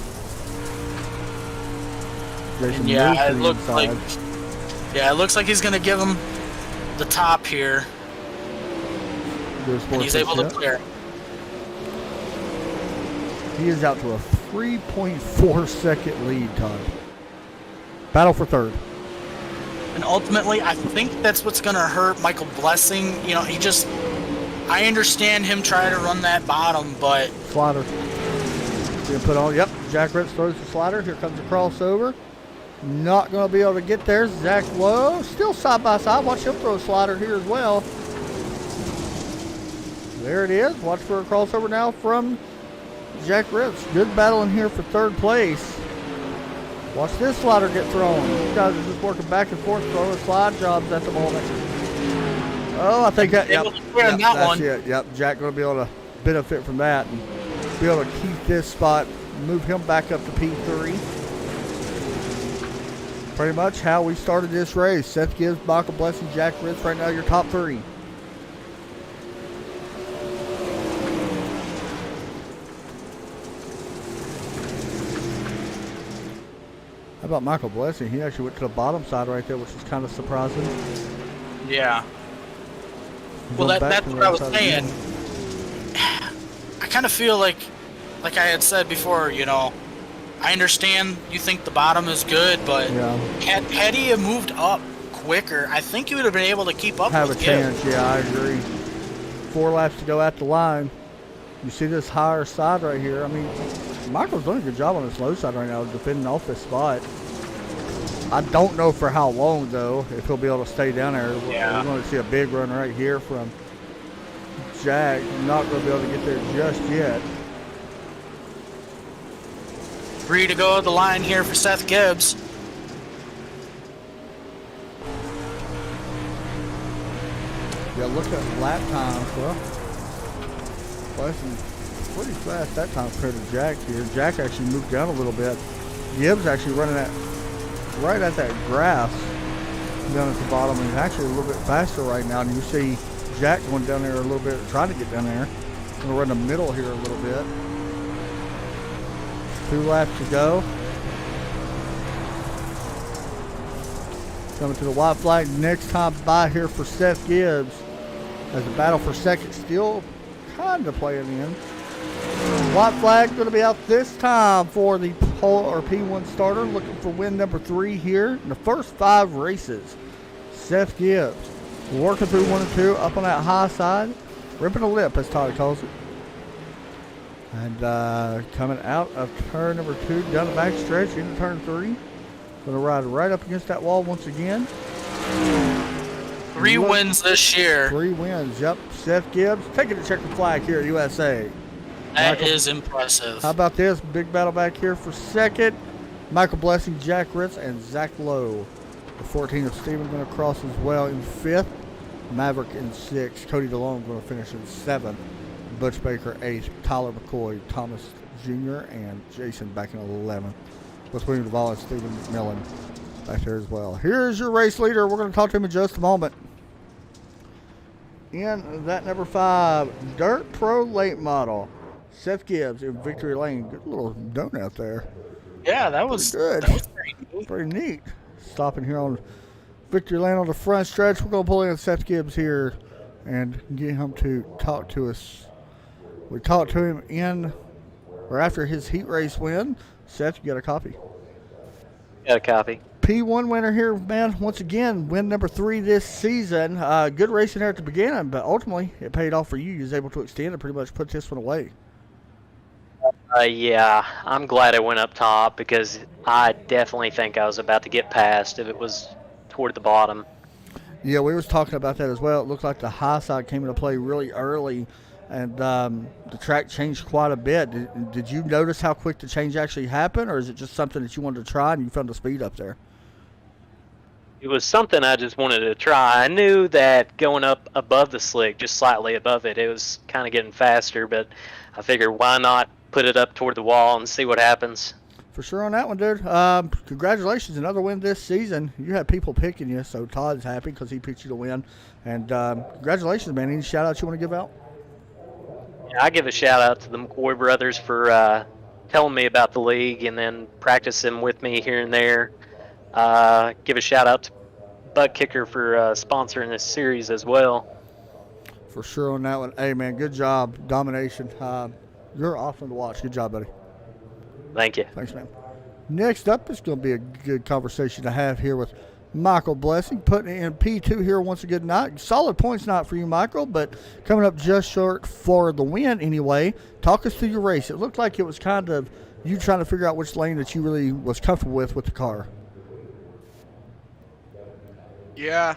Jason moves to it the looks inside. it looks like he's gonna give him the top here, and he's able to clear. He is out to a 3.4 second lead, Todd. Battle for 3rd. And ultimately, I think that's what's going to hurt Michael Blessing. You know, I understand him trying to run that bottom, but... Slider. Gonna put on, Jack Ritz throws the slider. Here comes the crossover. Not going to be able to get there. Zach Lowe, still side by side. Watch him throw a slider here as well. There it is. Watch for a crossover now from Jack Ritz. Good battle in here for 3rd place. Watch this slider get thrown. These guys are just working back and forth, throwing slide jobs at the moment. Oh, I think that, that's it. Yep, Jack going to be able to benefit from that and be able to keep this spot, move him back up to P3. Pretty much how we started this race. Seth Gibbs, Michael Blessing, Jack Ritz, right now your top 3. How about Michael Blessing? He actually went to the bottom side right there, which is kind of surprising. Yeah. Well, that's what I was saying. I kind of feel like I had said before, you know, I understand you think the bottom is good, but had he moved up quicker, I think he would have been able to keep up with Gibbs. Have a chance, yeah, I agree. 4 laps to go at the line. You see this higher side right here. I mean, Michael's doing a good job on this low side right now, defending off this spot. I don't know for how long, though, if he'll be able to stay down there. We're going to see a big run right here from Jack. Not going to be able to get there just yet. 3 to go at the line here for Seth Gibbs. Yeah, look at lap times. Well, Blessing pretty fast that time compared to Jack here. Jack actually moved down a little bit. Gibbs actually running at right at that grass down at the bottom, and actually a little bit faster right now. And you see Jack going down there a little bit, trying to get down there. Going to run the middle here a little bit. 2 laps to go. Coming to the white flag next time by here for Seth Gibbs, as the battle for second still kind of playing in. White flag going to be out this time for the pole or P1 starter looking for win number 3 here in the first 5 races. Seth Gibbs working through 1 and 2 up on that high side, ripping a lip as Todd calls it. And coming out of turn number 2 down the back stretch into turn 3. Going to ride right up against that wall once again. 3 wins this year. 3 wins, yep. Seth Gibbs taking the checkered flag here at USA. That is impressive. How about this? Big battle back here for second. Michael Blessing, Jack Ritz, and Zach Lowe. The 14 of Steven going to cross as well in 5th. Maverick in 6th. Cody DeLong going to finish in 7th. Butch Baker 8th. Tyler McCoy, Thomas Jr., and Jason back in 11th. With William Duvall and Stephen McMillan back there as well. Here's your race leader. We're going to talk to him in just a moment. In that number 5, Dirt Pro Late Model, Seth Gibbs in Victory Lane. Good little donut there. Yeah, that was good. That was pretty neat. Pretty neat. Stopping here on Victory Lane on the front stretch. We're going to pull in Seth Gibbs here and get him to talk to us. We talked to him in or after his heat race win. Seth, you got a copy? Got a copy. P1 winner here, man. Once again, win number 3 this season. Good racing there at the beginning, but ultimately it paid off for you. You was able to extend and pretty much put this one away. Yeah, I'm glad I went up top because I definitely think I was about to get past if it was toward the bottom. Yeah, we was talking about that as well. It looked like the high side came into play really early, and the track changed quite a bit. Did you notice how quick the change actually happened, or is it just something that you wanted to try and you found the speed up there? It was something I just wanted to try. I knew that going up above the slick, just slightly above it, it was kind of getting faster, but I figured why not put it up toward the wall and see what happens. For sure on that one, dude. Congratulations, another win this season. You had people picking you, so Todd's happy because he picked you to win. And congratulations, man. Any shout-outs you want to give out? Yeah, I give a shout-out to the McCoy brothers for telling me about the league and then practicing with me here and there. Give a shout-out to Butt Kicker for sponsoring this series as well. For sure on that one. Hey, man, good job. Domination. You're awesome to watch. Good job, buddy. Thank you. Thanks, man. Next up, it's going to be a good conversation to have here with Michael Blessing, putting in P2 here once again tonight. Solid points night for you, Michael, but coming up just short for the win anyway. Talk us through your race. It looked like it was kind of you trying to figure out which lane that you really was comfortable with the car. Yeah,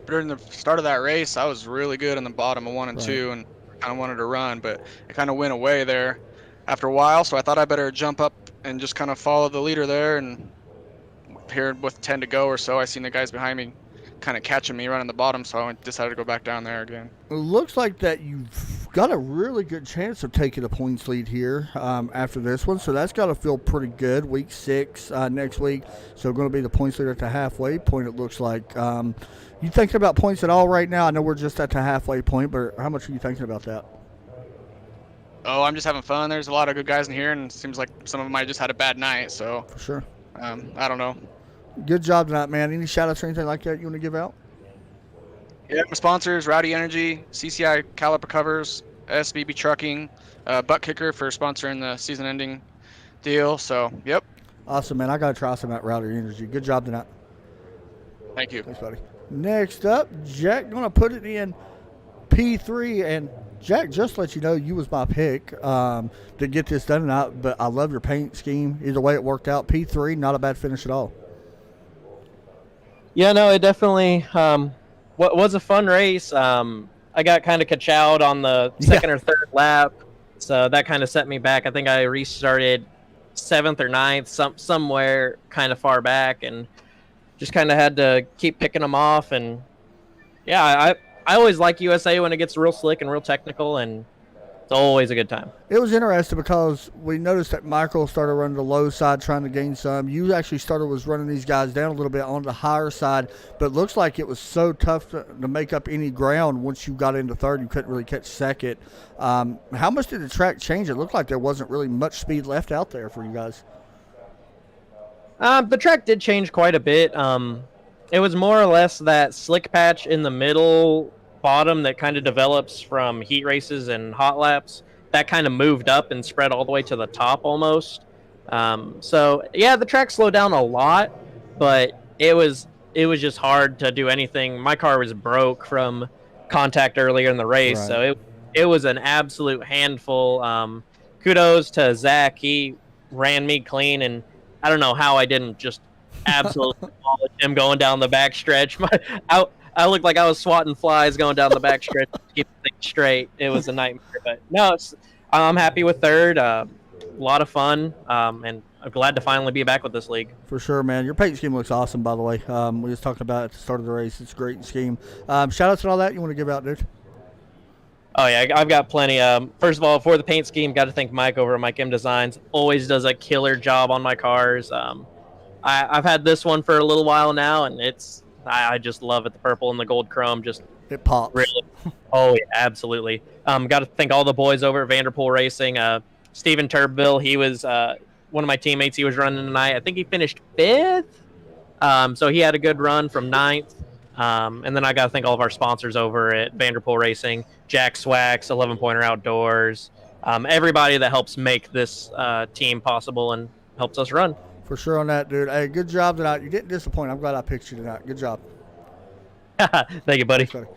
during the start of that race, I was really good in the bottom of 1 and 2 and kind of wanted to run, but it kind of went away there after a while, so I thought I better jump up and just kind of follow the leader there. And here with 10 to go or so, I seen the guys behind me kind of catching me running the bottom, so I decided to go back down there again. It looks like that you've got a really good chance of taking a points lead here after this one, so that's got to feel pretty good. Week 6 next week, so going to be the points leader at the halfway point, it looks like. You thinking about points at all right now? I know we're just at the halfway point, but how much are you thinking about that? Oh, I'm just having fun. There's a lot of good guys in here, and it seems like some of them might just had a bad night, so. For sure. I don't know. Good job tonight, man. Any shout-outs or anything like that you want to give out? Yeah, my sponsors, Rowdy Energy, CCI Caliper Covers, SBB Trucking, Butt Kicker for sponsoring the season-ending deal, so, yep. Awesome, man. I got to try some at Rowdy Energy. Good job tonight. Thank you. Thanks, buddy. Next up, Jack going to put it in P3, and Jack, just to let you know, you was my pick to get this done tonight, but I love your paint scheme. Either way, it worked out. P3, not a bad finish at all. Yeah, no, it definitely was a fun race. I got kind of ka-chowed on the second or third lap, so that kind of set me back. I think I restarted 7th or 9th, somewhere kind of far back, and just kind of had to keep picking them off. And yeah, I always like USA when it gets real slick and real technical, and it's always a good time. It was interesting because we noticed that Michael started running the low side trying to gain some. You actually was running these guys down a little bit on the higher side, but it looks like it was so tough to make up any ground once you got into third. You couldn't really catch second. How much did the track change? It looked like there wasn't really much speed left out there for you guys. The track did change quite a bit. It was more or less that slick patch in the middle bottom that kind of develops from heat races and hot laps. That kind of moved up and spread all the way to the top almost. So yeah, the track slowed down a lot, but it was just hard to do anything. My car was broke from contact earlier in the race, Right. so it was an absolute handful. Kudos to Zach. He ran me clean, and I don't know how I didn't just absolutely demolish him going down the back stretch. I looked like I was swatting flies going down the back stretch to keep the thing straight. It was a nightmare, but no, I'm happy with third. A lot of fun, and I'm glad to finally be back with this league. For sure, man. Your paint scheme looks awesome, by the way. We was talking about it at the start of the race. It's a great scheme. Shout outs and all that you want to give out, dude? Oh yeah, I've got plenty. First of all, for the paint scheme, got to thank Mike over at Mike M Designs. Always does a killer job on my cars. I've had this one for a little while now, and I just love it. The purple and the gold chrome, just It pops. really. Oh yeah, absolutely. Got to thank all the boys over at Vanderpool Racing. Steven Turbeville, he was one of my teammates. He was running tonight. I think he finished 5th. So he had a good run from 9th. And then I got to thank all of our sponsors over at Vanderpool Racing, Jack Swax, 11 Pointer Outdoors, everybody that helps make this team possible and helps us run. For sure on that, dude. Hey, good job tonight. You didn't disappoint. I'm glad I picked you tonight. Good job. Thank you, buddy. Buddy.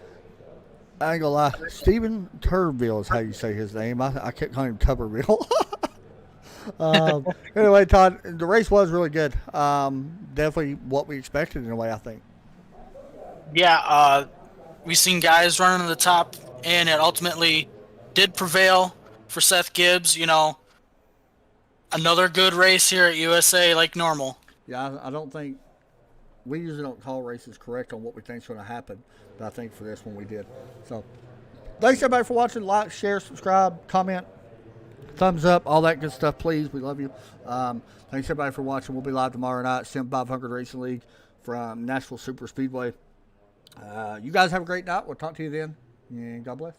I ain't gonna lie. Steven Turbeville is how you say his name. I kept calling him Tuberville. Anyway, Todd, the race was really good. Definitely what we expected in a way, I think. Yeah, we seen guys running to the top, and it ultimately did prevail for Seth Gibbs. You know, another good race here at USA like normal. Yeah, I don't think we usually don't call races correct on what we think's going to happen, but I think for this one we did. So, thanks everybody for watching. Like, share, subscribe, comment, thumbs up, all that good stuff. Please, we love you. Thanks everybody for watching. We'll be live tomorrow night, Sim 500 Racing League from Nashville Super Speedway. You guys have a great night. We'll talk to you then, and God bless.